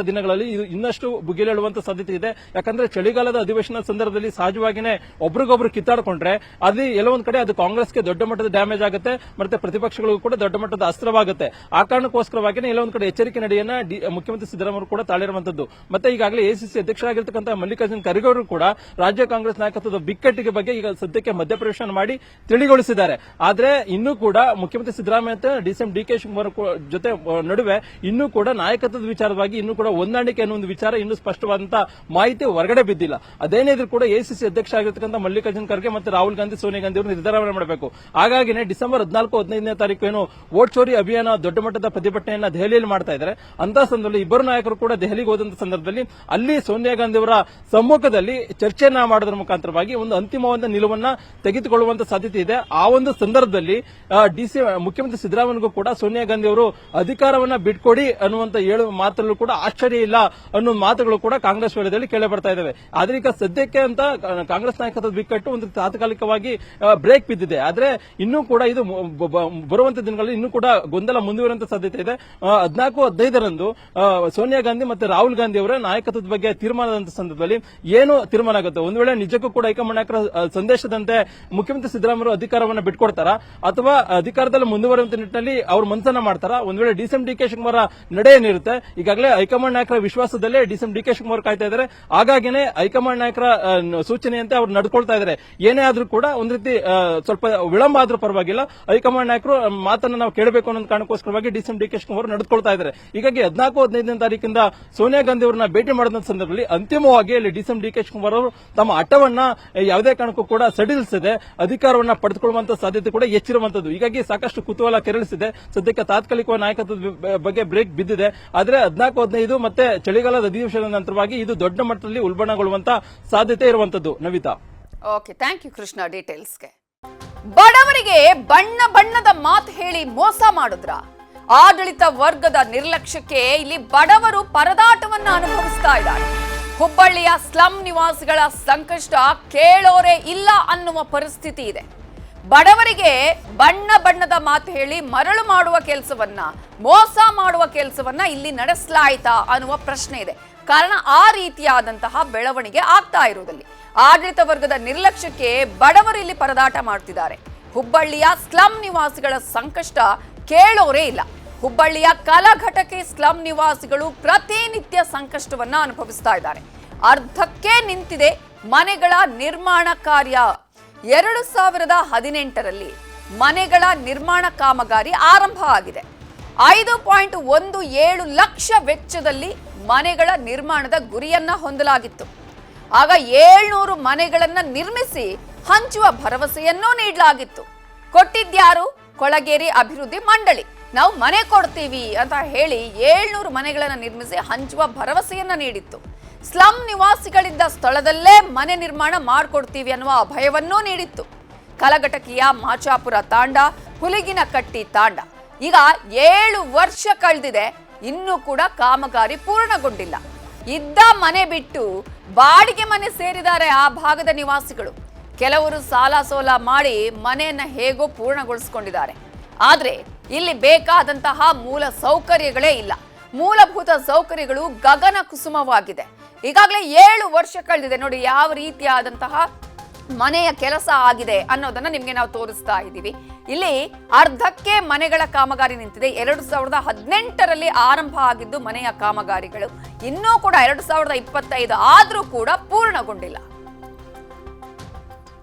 ದಿನಗಳಲ್ಲಿ ಇದು ಇನ್ನಷ್ಟು ಬುಗಿಲೇಳುವಂತ ಸಾಧ್ಯತೆ ಇದೆ. ಯಾಕಂದ್ರೆ ಚಳಿಗಾಲದ ಅಧಿವೇಶನ ಸಂದರ್ಭದಲ್ಲಿ ಸಹಜವಾಗಿಯೇ ಒಬ್ರಿಗೊಬ್ರು ಕಿತ್ತಾಡ್ಕೊಂಡ್ರೆ ಅಲ್ಲಿ ಎಲ್ಲೊಂದ್ ಕಡೆ ಅದು ಕಾಂಗ್ರೆಸ್ಗೆ ದೊಡ್ಡ ಮಟ್ಟದ ಡ್ಯಾಮೇಜ್ ಆಗುತ್ತೆ, ಮತ್ತೆ ಪ್ರತಿಪಕ್ಷಗಳಿಗೂ ಕೂಡ ದೊಡ್ಡ ಮಟ್ಟದ ಅಸ್ತ್ರವಾಗುತ್ತೆ. ಆ ಕಾರಣಕ್ಕೋಸ್ಕರವಾಗಿಯೇ ಎಲ್ಲೊಂದ್ ಕಡೆ ಎಚ್ಚರಿಕೆ ನಡೆಯನ್ನ ಮುಖ್ಯಮಂತ್ರಿ ಸಿದ್ದರಾಮಯ್ಯ ಕೂಡ ತಾಳಿರುವಂತದ್ದು. ಮತ್ತೆ ಈಗಾಗಲೇ ಎಸಿಸಿ ಅಧ್ಯಕ್ಷರಾಗಿರ್ತಕ್ಕಂಥ ಮಲ್ಲಿಕಾರ್ಜುನ್ ಖರ್ಗೆ ಅವರು ಕೂಡ ರಾಜ್ಯ ಕಾಂಗ್ರೆಸ್ ನಾಯಕತ್ವದ ಬಿಕ್ಕಟ್ಟಿಗೆ ಬಗ್ಗೆ ಈಗ ಸದ್ಯಕ್ಕೆ ಮಧ್ಯಪ್ರವೇಶ ಮಾಡಿ ತಿಳಿಗೊಳಿಸಿದ್ದಾರೆ. ಆದ್ರೆ ಇನ್ನೂ ಕೂಡ ಮುಖ್ಯಮಂತ್ರಿ ಸಿದ್ದರಾಮಯ್ಯ ಡಿ.ಕೆ. ಶಿವಕುಮಾರ್ ಜೊತೆ ನಡುವೆ ಇನ್ನೂ ಕೂಡ ನಾಯಕತ್ವದ ವಿಚಾರವಾಗಿ ಇನ್ನೂ ಕೂಡ ಹೊಂದಾಣಿಕೆ ಅನ್ನೋ ಒಂದು ವಿಚಾರ ಇನ್ನೂ ಸ್ಪಷ್ಟವಾದಂತಹ ಮಾಹಿತಿ ಹೊರಗಡೆ ಬಿದ್ದಿಲ್ಲ. ಅದೇನಿದ್ರು ಕೂಡ ಎಸಿಸಿ ಅಧ್ಯಕ್ಷ ಆಗಿರ್ತಕ್ಕಂಥ ಮಲ್ಲಿಕಾರ್ಜುನ್ ಖರ್ಗೆ ಮತ್ತು ರಾಹುಲ್ ಗಾಂಧಿ, ಸೋನಿಯಾ ಗಾಂಧಿ ಅವರು ನಿರ್ಧಾರ ಮಾಡಬೇಕು. ಹಾಗಾಗಿನೇ ಡಿಸೆಂಬರ್ 14-15ನೇ ತಾರೀಕು ಏನು ವೋಟ್ ಚೋರಿ ಅಭಿಯಾನ ದೊಡ್ಡ ಮಟ್ಟದ ಪ್ರತಿಭಟನೆಯನ್ನ ದೆಹಲಿಯಲ್ಲಿ ಮಾಡ್ತಾ ಇದ್ದಾರೆ. ಅಂತ ಸಂದರ್ಭದಲ್ಲಿ ಇಬ್ಬರು ನಾಯಕರು ಕೂಡ ದೆಹಲಿಗೆ ಹೋದಂತ ಸಂದರ್ಭದಲ್ಲಿ ಅಲ್ಲಿ ಸೋನಿಯಾ ಗಾಂಧಿ ಅವರ ಸಮ್ಮುಖದಲ್ಲಿ ಚರ್ಚೆಯನ್ನ ಮಾಡೋದ್ರ ಮುಖಾಂತರವಾಗಿ ಒಂದು ಅಂತಿಮವಾದ ನಿಲುವನ್ನ ತೆಗೆದುಕೊಳ್ಳುವಂತ ಸಾಧ್ಯತೆ ಇದೆ. ಆ ಒಂದು ಸಂದರ್ಭದಲ್ಲಿ ಮುಖ್ಯಮಂತ್ರಿ ಸಿದ್ದರಾಮಯ್ಯಗೂ ಕೂಡ ಸೋನಿಯಾ ಗಾಂಧಿ ಅವರು ಅಧಿಕಾರವನ್ನ ಬಿಟ್ಕೊಡಿ ಅನ್ನುವಂತ ಮಾತಲ್ಲೂ ಕೂಡ ಆಶ್ಚರ್ಯ ಇಲ್ಲ ಅನ್ನೋ ಮಾತುಗಳು ಕೂಡ ಕಾಂಗ್ರೆಸ್ ವಲಯದಲ್ಲಿ ಕೇಳಿ ಬರ್ತಾ ಇದಾವೆ. ಆದ್ರೆ ಈಗ ಸದ್ಯಕ್ಕೆ ಅಂತ ಕಾಂಗ್ರೆಸ್ ನಾಯಕತ್ವದ ಬಿಕ್ಕಟ್ಟು ಒಂದು ತಾತ್ಕಾಲಿಕವಾಗಿ ಬ್ರೇಕ್ ಬಿದ್ದಿದೆ. ಆದ್ರೆ ಇನ್ನೂ ಕೂಡ ಇದು ಬರುವಂತ ದಿನಗಳಲ್ಲಿ ಇನ್ನೂ ಕೂಡ ಗೊಂದಲ ಮುಂದುವರುವಂತ ಸಾಧ್ಯತೆ ಇದೆ. 14-15ರಂದು ಸೋನಿಯಾ ಗಾಂಧಿ ಮತ್ತೆ ರಾಹುಲ್ ಗಾಂಧಿ ಅವರ ನಾಯಕತ್ವದ ಬಗ್ಗೆ ತೀರ್ಮಾನದಂತ ಸಂದರ್ಭದಲ್ಲಿ ಏನು ತೀರ್ಮಾನ ಆಗುತ್ತೆ, ಒಂದು ವೇಳೆ ನಿಜಕ್ಕೂ ಕೂಡ ಹೈಕಮಾಂಡ್ ನಾಯಕರ ಸಂದೇಶದಂತೆ ಮುಖ್ಯಮಂತ್ರಿ ಸಿದ್ದರಾಮಯ್ಯ ಅಧಿಕಾರವನ್ನು ಬಿಟ್ಕೊಡ್ತಾರಾ ಅಥವಾ ಅಧಿಕಾರದಲ್ಲಿ ಮುಂದುವರುವಂತ ನಿಟ್ಟಿನಲ್ಲಿ ಅವರು ಮನಸ್ಸನ್ನ ಮಾಡ್ತಾರಾ, ಒಂದ್ ವೇಳೆ ಡಿ.ಕೆ. ಶಿವಕುಮಾರ್ ನಡೆ ಏನಿರುತ್ತೆ, ಈಗಾಗಲೇ ಹೈಕಮಾಂಡ್ ನಾಯಕರ ವಿಶ್ವಾಸದಲ್ಲೇ ಡಿ.ಕೆ. ಶಿವಕುಮಾರ್ ಕಾಯ್ತಾ ಇದ್ದಾರೆ. ಹಾಗಾಗಿನೇ ಹೈಕಮಾಂಡ್ ನಾಯಕರ ಸೂಚನೆಯಂತೆ ಅವರು ನಡ್ಕೊಳ್ತಾ ಇದ್ದಾರೆ. ಏನೇ ಆದ್ರೂ ಕೂಡ ಒಂದ್ ರೀತಿ ಸ್ವಲ್ಪ ವಿಳಂಬ ಆದ್ರೂ ಪರವಾಗಿಲ್ಲ, ಹೈಕಮಾಂಡ್ ನಾಯಕರು ಮಾತನ್ನ ನಾವು ಕೇಳಬೇಕು ಅನ್ನೋ ಕಾರಣಕ್ಕೋಸ್ಕರವಾಗಿ ಡಿ.ಕೆ. ಶಿವಕುಮಾರ್ ನಡೆದುಕೊಳ್ತಾ ಇದ್ದಾರೆ. ಹೀಗಾಗಿ 14-15ನೇ ತಾರೀಕಿಂದ ಸೋನಿಯಾ ಗಾಂಧಿ ಅವರನ್ನ ಭೇಟಿ ಮಾಡಿದ ಸಂದರ್ಭದಲ್ಲಿ ಅಂತಿಮವಾಗಿ ಅಲ್ಲಿ ಡಿ.ಕೆ. ಶಿವಕುಮಾರ್ ಅವರು ತಮ್ಮ ಹಠವನ್ನ ಯಾವುದೇ ಕಾರಣಕ್ಕೂ ಕೂಡ ಸಡಿಲಿಸದೆ ಅಧಿಕಾರವನ್ನ ಪಡೆದುಕೊಳ್ಳುವಂತ ಸಾಧ್ಯತೆ ಕೂಡ ಹೆಚ್ಚಿರುವಂತದ್ದು. ಹೀಗಾಗಿ ಸಾಕಷ್ಟು ಕುತೂಹಲ ಕೆರಳಿಸಿದೆ. ಸದ್ಯಕ್ಕೆ ತಾತ್ಕಾಲಿಕ ನಾಯಕತ್ವದ ಬಗ್ಗೆ ಬ್ರೇಕ್ ಬಿದ್ದಿದೆ. ಆದ್ರೆ 14-15 ಮತ್ತೆ ಚಳಿಗಾಲದ ಅಧಿವೇಶನದ ನಂತರವಾಗಿ ಇದು ದೊಡ್ಡ ಮಟ್ಟದಲ್ಲಿ ಉಲ್ಬಣಗೊಳ್ಳುವಂತ ಸಾಧ್ಯತೆ ಇರುವಂತದ್ದು. Navitha, okay, thank you Krishna ಡೀಟೇಲ್ಸ್ಗೆ. ಬಡವರಿಗೆ ಬಣ್ಣ ಬಣ್ಣದ ಮಾತು ಹೇಳಿ ಮೋಸ ಮಾಡಿದ್ರ? ಆಡಳಿತ ವರ್ಗದ ನಿರ್ಲಕ್ಷ್ಯಕ್ಕೆ ಇಲ್ಲಿ ಬಡವರು ಪರದಾಟವನ್ನ ಅನುಭವಿಸ್ತಾ ಇದ್ದಾರೆ. ಹುಬ್ಬಳ್ಳಿಯ ಸ್ಲಂ ನಿವಾಸಿಗಳ ಸಂಕಷ್ಟ ಕೇಳೋರೇ ಇಲ್ಲ ಅನ್ನುವ ಪರಿಸ್ಥಿತಿ ಇದೆ. ಬಡವರಿಗೆ ಬಣ್ಣ ಬಣ್ಣದ ಮಾತು ಹೇಳಿ ಮರಳು ಮಾಡುವ ಕೆಲಸವನ್ನ, ಮೋಸ ಮಾಡುವ ಕೆಲಸವನ್ನ ಇಲ್ಲಿ ನಡೆಸಲಾಯ್ತಾ ಅನ್ನುವ ಪ್ರಶ್ನೆ ಇದೆ. ಕಾರಣ ಆ ರೀತಿಯಾದಂತಹ ಬೆಳವಣಿಗೆ ಆಗ್ತಾ ಇರುವುದಲ್ಲಿ ಆಡಳಿತ ವರ್ಗದ ನಿರ್ಲಕ್ಷ್ಯಕ್ಕೆ ಬಡವರು ಇಲ್ಲಿ ಪರದಾಟ ಮಾಡ್ತಿದ್ದಾರೆ. ಹುಬ್ಬಳ್ಳಿಯ ಸ್ಲಂ ನಿವಾಸಿಗಳ ಸಂಕಷ್ಟ ಕೇಳೋರೇ ಇಲ್ಲ. ಹುಬ್ಬಳ್ಳಿಯ ಕಲಘಟಕಿ ಸ್ಲಂ ನಿವಾಸಿಗಳು ಪ್ರತಿನಿತ್ಯ ಸಂಕಷ್ಟವನ್ನ ಅನುಭವಿಸ್ತಾ ಇದ್ದಾರೆ. ಅರ್ಧಕ್ಕೆ ನಿಂತಿದೆ ಮನೆಗಳ ನಿರ್ಮಾಣ ಕಾರ್ಯ. 2018ರಲ್ಲಿ ಮನೆಗಳ ನಿರ್ಮಾಣ ಕಾಮಗಾರಿ ಆರಂಭ ಆಗಿದೆ. 5.17 ಲಕ್ಷ ವೆಚ್ಚದಲ್ಲಿ ಮನೆಗಳ ನಿರ್ಮಾಣದ ಗುರಿಯನ್ನ ಹೊಂದಲಾಗಿತ್ತು. ಆಗ 700 ಮನೆಗಳನ್ನ ನಿರ್ಮಿಸಿ ಹಂಚುವ ಭರವಸೆಯನ್ನೂ ನೀಡಲಾಗಿತ್ತು. ಕೊಟ್ಟಿದ್ಯಾರು? ಕೊಳಗೇರಿ ಅಭಿವೃದ್ಧಿ ಮಂಡಳಿ. ನಾವು ಮನೆ ಕೊಡ್ತೀವಿ ಅಂತ ಹೇಳಿ 700 ಮನೆಗಳನ್ನ ನಿರ್ಮಿಸಿ ಹಂಚುವ ಭರವಸೆಯನ್ನ ನೀಡಿತ್ತು. ಸ್ಲಂ ನಿವಾಸಿಗಳಿದ್ದ ಸ್ಥಳದಲ್ಲೇ ಮನೆ ನಿರ್ಮಾಣ ಮಾಡಿಕೊಡ್ತೀವಿ ಅನ್ನುವ ಅಭಯವನ್ನೂ ನೀಡಿತ್ತು. ಕಲಘಟಕಿಯ ಮಾಚಾಪುರ ತಾಂಡ, ಹುಲಿಗಿನಕಟ್ಟಿ ತಾಂಡ. ಈಗ 7 ವರ್ಷ ಕಳೆದಿದೆ, ಇನ್ನೂ ಕೂಡ ಕಾಮಗಾರಿ ಪೂರ್ಣಗೊಂಡಿಲ್ಲ. ಇದ್ದ ಮನೆ ಬಿಟ್ಟು ಬಾಡಿಗೆ ಮನೆ ಸೇರಿದ್ದಾರೆ ಆ ಭಾಗದ ನಿವಾಸಿಗಳು. ಕೆಲವರು ಸಾಲ ಸೋಲ ಮಾಡಿ ಮನೆಯನ್ನ ಹೇಗೋ ಪೂರ್ಣಗೊಳಿಸಿಕೊಂಡಿದ್ದಾರೆ. ಆದ್ರೆ ಇಲ್ಲಿ ಬೇಕಾದಂತಹ ಮೂಲ ಸೌಕರ್ಯಗಳೇ ಇಲ್ಲ. ಮೂಲಭೂತ ಸೌಕರ್ಯಗಳು ಗಗನ ಕುಸುಮವಾಗಿದೆ. ಈಗಾಗಲೇ 7 ವರ್ಷ ಕಳೆದಿದೆ. ನೋಡಿ ಯಾವ ರೀತಿಯಾದಂತಹ ಮನೆಯ ಕೆಲಸ ಆಗಿದೆ ಅನ್ನೋದನ್ನ ನಿಮ್ಗೆ ನಾವು ತೋರಿಸ್ತಾ ಇದ್ದೀವಿ. ಇಲ್ಲಿ ಅರ್ಧಕ್ಕೆ ಮನೆಗಳ ಕಾಮಗಾರಿ ನಿಂತಿದೆ. 2018ರಲ್ಲಿ ಆರಂಭ ಆಗಿದ್ದು ಮನೆಯ ಕಾಮಗಾರಿಗಳು ಇನ್ನೂ ಕೂಡ 2025 ಆದ್ರೂ ಕೂಡ ಪೂರ್ಣಗೊಂಡಿಲ್ಲ.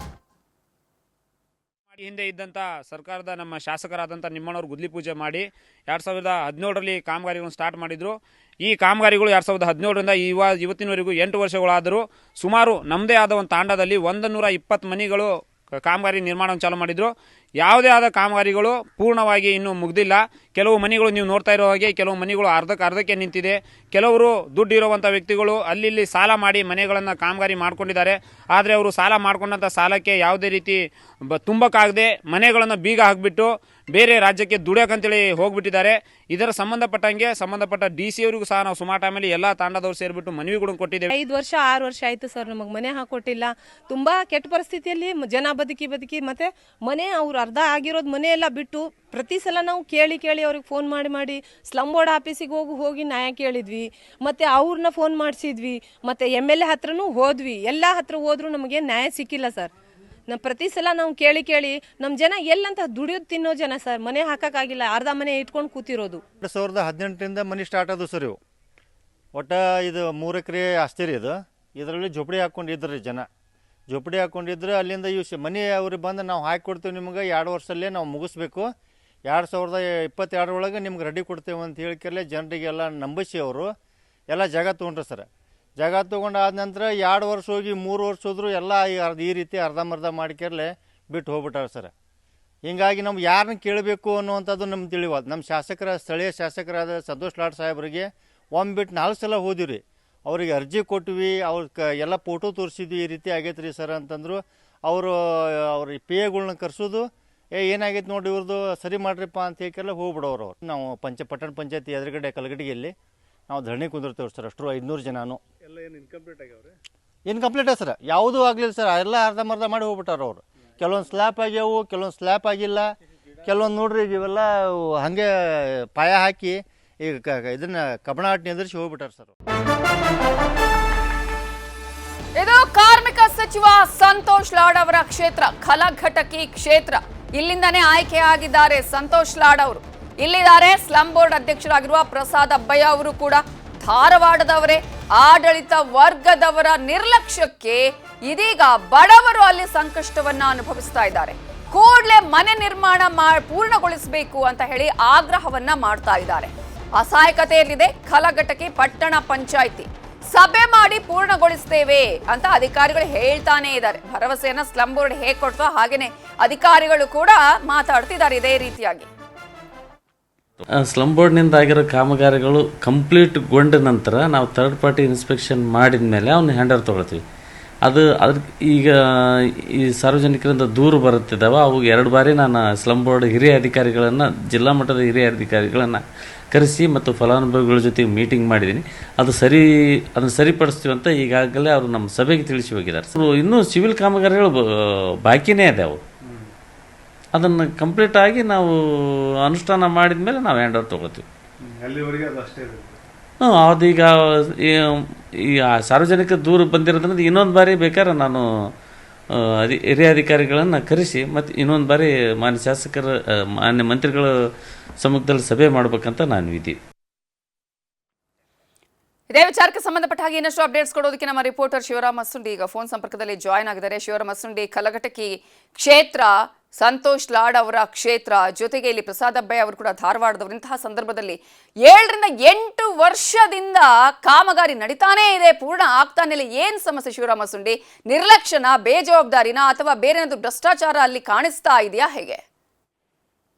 ಹಿಂದೆ ಇದ್ದಂಥ ಸರ್ಕಾರದ ನಮ್ಮ ಶಾಸಕರಾದಂಥ ನಿಮ್ಮಣ್ಣವರು ಗುದ್ಲಿ ಪೂಜೆ ಮಾಡಿ 2017ರಲ್ಲಿ ಕಾಮಗಾರಿಗಳನ್ನು ಸ್ಟಾರ್ಟ್ ಮಾಡಿದ್ರು. ಈ ಕಾಮಗಾರಿಗಳು 2017ರಿಂದ ಇವತ್ತಿನವರೆಗೂ 8 ವರ್ಷಗಳಾದರೂ ಸುಮಾರು ನಮ್ಮದೇ ಆದ ಒಂದು ತಾಂಡದಲ್ಲಿ 120 ಮನೆಗಳು ಕಾಮಗಾರಿ ನಿರ್ಮಾಣ ಚಾಲೂ ಮಾಡಿದ್ರು. ಯಾವುದೇ ಆದ ಕಾಮಗಾರಿಗಳು ಪೂರ್ಣವಾಗಿ ಇನ್ನೂ ಮುಗ್ದಿಲ್ಲ. ಕೆಲವು ಮನೆಗಳು ನೀವು ನೋಡ್ತಾ ಇರೋ ಹಾಗೆ ಕೆಲವು ಮನೆಗಳು ಅರ್ಧಕ್ಕೆ ನಿಂತಿದೆ. ಕೆಲವರು ದುಡ್ಡು ಇರುವಂಥ ವ್ಯಕ್ತಿಗಳು ಅಲ್ಲಿ ಸಾಲ ಮಾಡಿ ಮನೆಗಳನ್ನು ಕಾಮಗಾರಿ ಮಾಡ್ಕೊಂಡಿದ್ದಾರೆ. ಆದರೆ ಅವರು ಸಾಲ ಮಾಡ್ಕೊಂಡಂಥ ಸಾಲಕ್ಕೆ ಯಾವುದೇ ರೀತಿ ತುಂಬಕ್ಕಾಗದೆ ಮನೆಗಳನ್ನು ಬೀಗ ಹಾಕಿಬಿಟ್ಟು ಬೇರೆ ರಾಜ್ಯಕ್ಕೆ ದುಡಿಯೋಕಂತೇಳಿ ಹೋಗ್ಬಿಟ್ಟಿದ್ದಾರೆ. ಇದರ ಸಂಬಂಧಪಟ್ಟ ಡಿ ಸಿ ಅವರಿಗೂ ಸಹ ನಾವು ಸುಮಾರು ಟೈಮಲ್ಲಿ ಎಲ್ಲ ತಾಂಡದವ್ರು ಸೇರಿಬಿಟ್ಟು ಮನವಿಗಳನ್ನು ಕೊಟ್ಟಿದ್ದೇವೆ. 5 ವರ್ಷ 6 ವರ್ಷ ಆಯ್ತು ಸರ್, ನಮಗೆ ಮನೆ ಹಾಕೊಟ್ಟಿಲ್ಲ. ತುಂಬಾ ಕೆಟ್ಟ ಪರಿಸ್ಥಿತಿಯಲ್ಲಿ ಜನ ಬದುಕಿ ಮತ್ತೆ ಮನೆ ಅವ್ರು ಅರ್ಧ ಆಗಿರೋದು ಮನೆ ಎಲ್ಲ ಬಿಟ್ಟು ಪ್ರತಿ ಸಲ ನಾವು ಕೇಳಿ ಅವ್ರಿಗೆ ಫೋನ್ ಮಾಡಿ ಸ್ಲಂ ಬೋರ್ಡ್ ಆಫೀಸಿಗೆ ಹೋಗಿ ನ್ಯಾಯ ಕೇಳಿದ್ವಿ. ಮತ್ತೆ ಅವ್ರನ್ನ ಫೋನ್ ಮಾಡಿಸಿದ್ವಿ. ಮತ್ತೆ MLA ಹತ್ರನೂ ಹೋದ್ವಿ. ಎಲ್ಲ ಹತ್ರ ಹೋದ್ರು ನಮಗೆ ನ್ಯಾಯ ಸಿಕ್ಕಿಲ್ಲ ಸರ್. ಪ್ರತಿ ಸಲ ನಾವು ಕೇಳಿ ನಮ್ಮ ಜನ ಎಲ್ಲಂತ ದುಡಿಯೋದು ತಿನ್ನೋ ಜನ ಸರ್. ಮನೆ ಹಾಕಕ್ಕಾಗಿಲ್ಲ, ಅರ್ಧ ಮನೆ ಇಟ್ಕೊಂಡು ಕೂತಿರೋದು. 2018ರಿಂದ ಮನೆ ಸ್ಟಾರ್ಟ್ ಆದವು ಸರ್. ಇವು ಒಟ್ಟ ಇದು 3 ಎಕರೆ ಆಸ್ತಿ ರೀ. ಇದರಲ್ಲಿ ಜೋಪಡಿ ಹಾಕ್ಕೊಂಡಿದ್ರಿ ಜನ. ಜೋಪಡಿ ಹಾಕ್ಕೊಂಡಿದ್ರೆ ಅಲ್ಲಿಂದ ಇವು ಮನೆ ಅವ್ರಿಗೆ ಬಂದು ನಾವು ಹಾಕಿ ಕೊಡ್ತೀವಿ, ನಿಮ್ಗೆ 2 ವರ್ಷದಲ್ಲೇ ನಾವು ಮುಗಿಸ್ಬೇಕು, 2022 ಒಳಗೆ ನಿಮ್ಗೆ ರೆಡಿ ಕೊಡ್ತೇವೆ ಅಂತ ಹೇಳಿಕೆಲ್ಲ ಜನರಿಗೆಲ್ಲ ನಂಬಿಸಿ ಅವರು ಎಲ್ಲ ಜಾಗ ತೊಗೊಂಡ್ರು ಸರ್. ಜಾಗ ತೊಗೊಂಡು ಆದ ನಂತರ 2 ವರ್ಷ ಹೋಗಿ 3 ವರ್ಷ ಹೋದ್ರು ಎಲ್ಲ ಈ ರೀತಿ ಅರ್ಧಂಬರ್ಧ ಮಾಡಿಕೆರಲೆ ಬಿಟ್ಟು ಹೋಗ್ಬಿಟ್ಟಾರೆ ಸರ್. ಹೀಗಾಗಿ ನಮ್ಗೆ ಯಾರನ್ನ ಕೇಳಬೇಕು ಅನ್ನುವಂಥದ್ದು ನಮ್ಗೆ ತಿಳಿವಾದ. ನಮ್ಮ ಸ್ಥಳೀಯ ಶಾಸಕರಾದ ಸಂತೋಷ್ ಲಾಡ್ ಸಾಹೇಬರಿಗೆ ಬಿಟ್ಟು 4 ಸಲ ಹೋದಿವಿ. ಅವ್ರಿಗೆ ಅರ್ಜಿ ಕೊಟ್ವಿ, ಎಲ್ಲ ಫೋಟೋ ತೋರಿಸಿದ್ವಿ, ಈ ರೀತಿ ಆಗೈತೆ ರೀ ಸರ್ ಅಂತಂದರು. ಅವ್ರ PAಗಳನ್ನ ಕರೆಸೋದು, ಏನಾಗೈತೆ ನೋಡಿ ಇವ್ರದ್ದು ಸರಿ ಮಾಡ್ರಿಪ್ಪ ಅಂತ ಹೇಳಿಕೆಲ್ಲ ಹೋಗ್ಬಿಡೋರು. ನಾವು ಪಟ್ಟಣ ಪಂಚಾಯತಿ ಎದುರುಗಡೆ ಕಲಗಡಿಗೆಯಲ್ಲಿ ನಾವು ಧರಣಿ ಕುಂದಿರ್ತೇವೆ ಸರ್. ಅಷ್ಟರು 500 ಜನನು ಇನ್ಕಂಪ್ಲೀಟ್ ಸರ್. ಯಾವುದೂ ಆಗಲಿಲ್ಲ ಸರ್. ಎಲ್ಲ ಅರ್ಧಂಬರ್ಧ ಮಾಡಿ ಹೋಗ್ಬಿಟ್ಟಾರ ಅವರು. ಕೆಲವೊಂದು ಸ್ಲ್ಯಾಪ್ ಆಗ್ಯಾವು, ಕೆಲವೊಂದು ಸ್ಲ್ಯಾಪ್ ಆಗಿಲ್ಲ, ಕೆಲವೊಂದು ನೋಡ್ರಿ ಇವೆಲ್ಲ ಹಾಗೆ ಪಾಯ ಹಾಕಿ ಈಗ ಇದನ್ನ ಕಬ್ಬಣ ನಿಂದ್ರಿಸಿ ಹೋಗ್ಬಿಟ್ಟಾರ ಸರ್. ಇದು ಕಾರ್ಮಿಕ ಸಚಿವ ಸಂತೋಷ್ ಲಾಡ್ ಅವರ ಕ್ಷೇತ್ರ, ಕಲಘಟಕಿ ಕ್ಷೇತ್ರ. ಇಲ್ಲಿಂದನೇ ಆಯ್ಕೆಯಾಗಿದ್ದಾರೆ ಸಂತೋಷ್ ಲಾಡ್ ಅವರು. ಇಲ್ಲಿದ್ದಾರೆ ಸ್ಲಂ ಬೋರ್ಡ್ ಅಧ್ಯಕ್ಷರಾಗಿರುವ ಪ್ರಸಾದ್ ಅಬ್ಬಯ್ಯ ಅವರು ಕೂಡ ಧಾರವಾಡದವರೇ. ಆಡಳಿತ ವರ್ಗದವರ ನಿರ್ಲಕ್ಷ್ಯಕ್ಕೆ ಇದೀಗ ಬಡವರು ಅಲ್ಲಿ ಸಂಕಷ್ಟವನ್ನ ಅನುಭವಿಸ್ತಾ ಇದ್ದಾರೆ. ಕೂಡಲೇ ಮನೆ ನಿರ್ಮಾಣ ಪೂರ್ಣಗೊಳಿಸಬೇಕು ಅಂತ ಹೇಳಿ ಆಗ್ರಹವನ್ನ ಮಾಡ್ತಾ ಇದ್ದಾರೆ. ಅಸಹಾಯಕತೆಯಲ್ಲಿದೆ ಕಲಘಟಕಿ ಪಟ್ಟಣ ಪಂಚಾಯಿತಿ. ಸಭೆ ಮಾಡಿ ಪೂರ್ಣಗೊಳಿಸ್ತೇವೆ ಅಂತ ಅಧಿಕಾರಿಗಳು ಹೇಳ್ತಾನೆ ಇದ್ದಾರೆ. ಭರವಸೆಯನ್ನ ಸ್ಲಂ ಬೋರ್ಡ್ ಹೇಗೆ ಕೊಡ್ತೋ ಹಾಗೇನೆ ಅಧಿಕಾರಿಗಳು ಕೂಡ ಮಾತಾಡ್ತಿದ್ದಾರೆ ಇದೇ ರೀತಿಯಾಗಿ. ಸ್ಲಂ ಬೋರ್ಡ್ನಿಂದ ಆಗಿರೋ ಕಾಮಗಾರಿಗಳು ಕಂಪ್ಲೀಟ್ಗೊಂಡ ನಂತರ ನಾವು ಥರ್ಡ್ ಪಾರ್ಟಿ ಇನ್ಸ್ಪೆಕ್ಷನ್ ಮಾಡಿದ ಮೇಲೆ ಅವ್ನ ಹ್ಯಾಂಡರ್ ತೊಗೊಳ್ತೀವಿ. ಅದ್ರ ಈಗ ಈ ಸಾರ್ವಜನಿಕರಿಂದ ದೂರು ಬರುತ್ತಿದ್ದಾವೆ. ಅವು 2 ಬಾರಿ ನಾನು ಸ್ಲಮ್ ಬೋರ್ಡ್ ಹಿರಿಯ ಅಧಿಕಾರಿಗಳನ್ನು, ಜಿಲ್ಲಾ ಮಟ್ಟದ ಹಿರಿಯ ಅಧಿಕಾರಿಗಳನ್ನು ಕರೆಸಿ ಮತ್ತು ಫಲಾನುಭವಿಗಳ ಜೊತೆಗೆ ಮೀಟಿಂಗ್ ಮಾಡಿದ್ದೀನಿ. ಅದನ್ನು ಸರಿಪಡಿಸ್ತೀವಿ ಅಂತ ಈಗಾಗಲೇ ಅವರು ನಮ್ಮ ಸಭೆಗೆ ತಿಳಿಸಿ ಹೋಗಿದ್ದಾರೆ. ಇನ್ನೂ ಸಿವಿಲ್ ಕಾಮಗಾರಿಗಳು ಬಾಕಿನೇ ಇದೆ. ಅವು ಅದನ್ನು ಕಂಪ್ಲೀಟ್ ಆಗಿ ನಾವು ಅನುಷ್ಠಾನ ಮಾಡಿದ ಮೇಲೆ ನಾವು ಹ್ಯಾಂಡ್ ಓವರ್ ತೊಗೊಳ್ತೀವಿ. ಅದೀಗ ಈ ಸಾರ್ವಜನಿಕ ದೂರು ಬಂದಿರೋದ್ರಿಂದ ಇನ್ನೊಂದು ಬಾರಿ ಬೇಕಾದ್ರೆ ನಾನು ಹಿರಿಯ ಅಧಿಕಾರಿಗಳನ್ನು ಕರೆಸಿ ಮತ್ತು ಇನ್ನೊಂದು ಬಾರಿ ಮಾನ್ಯ ಶಾಸಕರ, ಮಾನ್ಯ ಮಂತ್ರಿಗಳ ಸಮ್ಮುಖದಲ್ಲಿ ಸಭೆ ಮಾಡಬೇಕಂತ ನಾನು ಇದ್ದೀವಿ. ಇದೇ ವಿಚಾರಕ್ಕೆ ಸಂಬಂಧಪಟ್ಟ ಹಾಗೆ ಇನ್ನಷ್ಟು ಅಪ್ಡೇಟ್ಸ್ ಕೊಡೋದಕ್ಕೆ ನಮ್ಮ ರಿಪೋರ್ಟರ್ ಶಿವರಾಮ್ ಮಸುಂಡಿ ಈಗ ಫೋನ್ ಸಂಪರ್ಕದಲ್ಲಿ ಜಾಯ್ನ್ ಆಗಿದ್ದಾರೆ. ಶಿವರಾಮ್ ಮಸುಂಡಿ, ಕಲಘಟಕಿ ಕ್ಷೇತ್ರ ಸಂತೋಷ್ ಲಾಡ್ ಅವರ ಕ್ಷೇತ್ರ, ಜೊತೆಗೆ ಇಲ್ಲಿ ಪ್ರಸಾದ್ ಅಬ್ಬಯ್ಯ ಅವರು ಕೂಡ ಧಾರವಾಡದವರು. ಇಂತಹ ಸಂದರ್ಭದಲ್ಲಿ 7 ರಿಂದ 8 ವರ್ಷದಿಂದ ಕಾಮಗಾರಿ ನಡೀತಾನೇ ಇದೆ, ಪೂರ್ಣ ಆಗ್ತಾನೆ ಇಲ್ಲ. ಏನ್ ಸಮಸ್ಯೆ ಶಿವರಾಮ್ ಮಸುಂಡಿ? ನಿರ್ಲಕ್ಷ್ಯನ, ಬೇಜವಾಬ್ದಾರಿನ, ಅಥವಾ ಬೇರೆ ಏನಾದ್ರು ಭ್ರಷ್ಟಾಚಾರ ಅಲ್ಲಿ ಕಾಣಿಸ್ತಾ ಇದೆಯಾ, ಹೇಗೆ?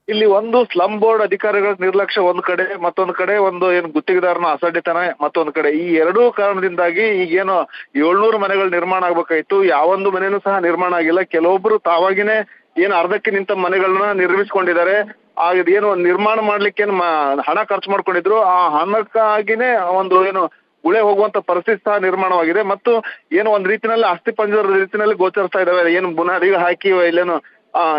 ಇಲ್ಲಿ ಒಂದು ಸ್ಲಮ್ ಬೋರ್ಡ್ ಅಧಿಕಾರಿಗಳ ನಿರ್ಲಕ್ಷ್ಯ ಒಂದ್ ಕಡೆ, ಮತ್ತೊಂದ್ ಕಡೆ ಒಂದು ಏನು ಗುತ್ತಿಗೆದಾರನ ಅಸಡ್ಡೆತನ ಮತ್ತೊಂದ್ ಕಡೆ. ಈ ಎರಡೂ ಕಾರಣದಿಂದಾಗಿ ಈಗೇನು 700 ಮನೆಗಳು ನಿರ್ಮಾಣ ಆಗ್ಬೇಕಾಯ್ತು, ಯಾವೊಂದು ಮನೆನೂ ಸಹ ನಿರ್ಮಾಣ ಆಗಿಲ್ಲ. ಕೆಲವೊಬ್ರು ತಾವಾಗಿನೇ ಏನು ಅರ್ಧಕ್ಕೆ ನಿಂತ ಮನೆಗಳನ್ನ ನಿರ್ಮಿಸ್ಕೊಂಡಿದ್ದಾರೆ. ಏನು ನಿರ್ಮಾಣ ಮಾಡ್ಲಿಕ್ಕೆ ಹಣ ಖರ್ಚು ಮಾಡ್ಕೊಂಡಿದ್ರು, ಆ ಹಣಕ್ಕಾಗಿನೇ ಒಂದು ಏನು ಗುಳೆ ಹೋಗುವಂತ ಪರಿಸ್ಥಿತಿ ಸಹ ನಿರ್ಮಾಣವಾಗಿದೆ. ಮತ್ತು ಏನು ಒಂದ್ ರೀತಿನಲ್ಲಿ ಅಸ್ಥಿ ಪಂಜರದ ರೀತಿಯಲ್ಲಿ ಗೋಚರಿಸ್ತಾ ಇದಾವೆ. ಏನು ಬುನಾದಿ ಹಾಕಿ ಇಲ್ಲೇನು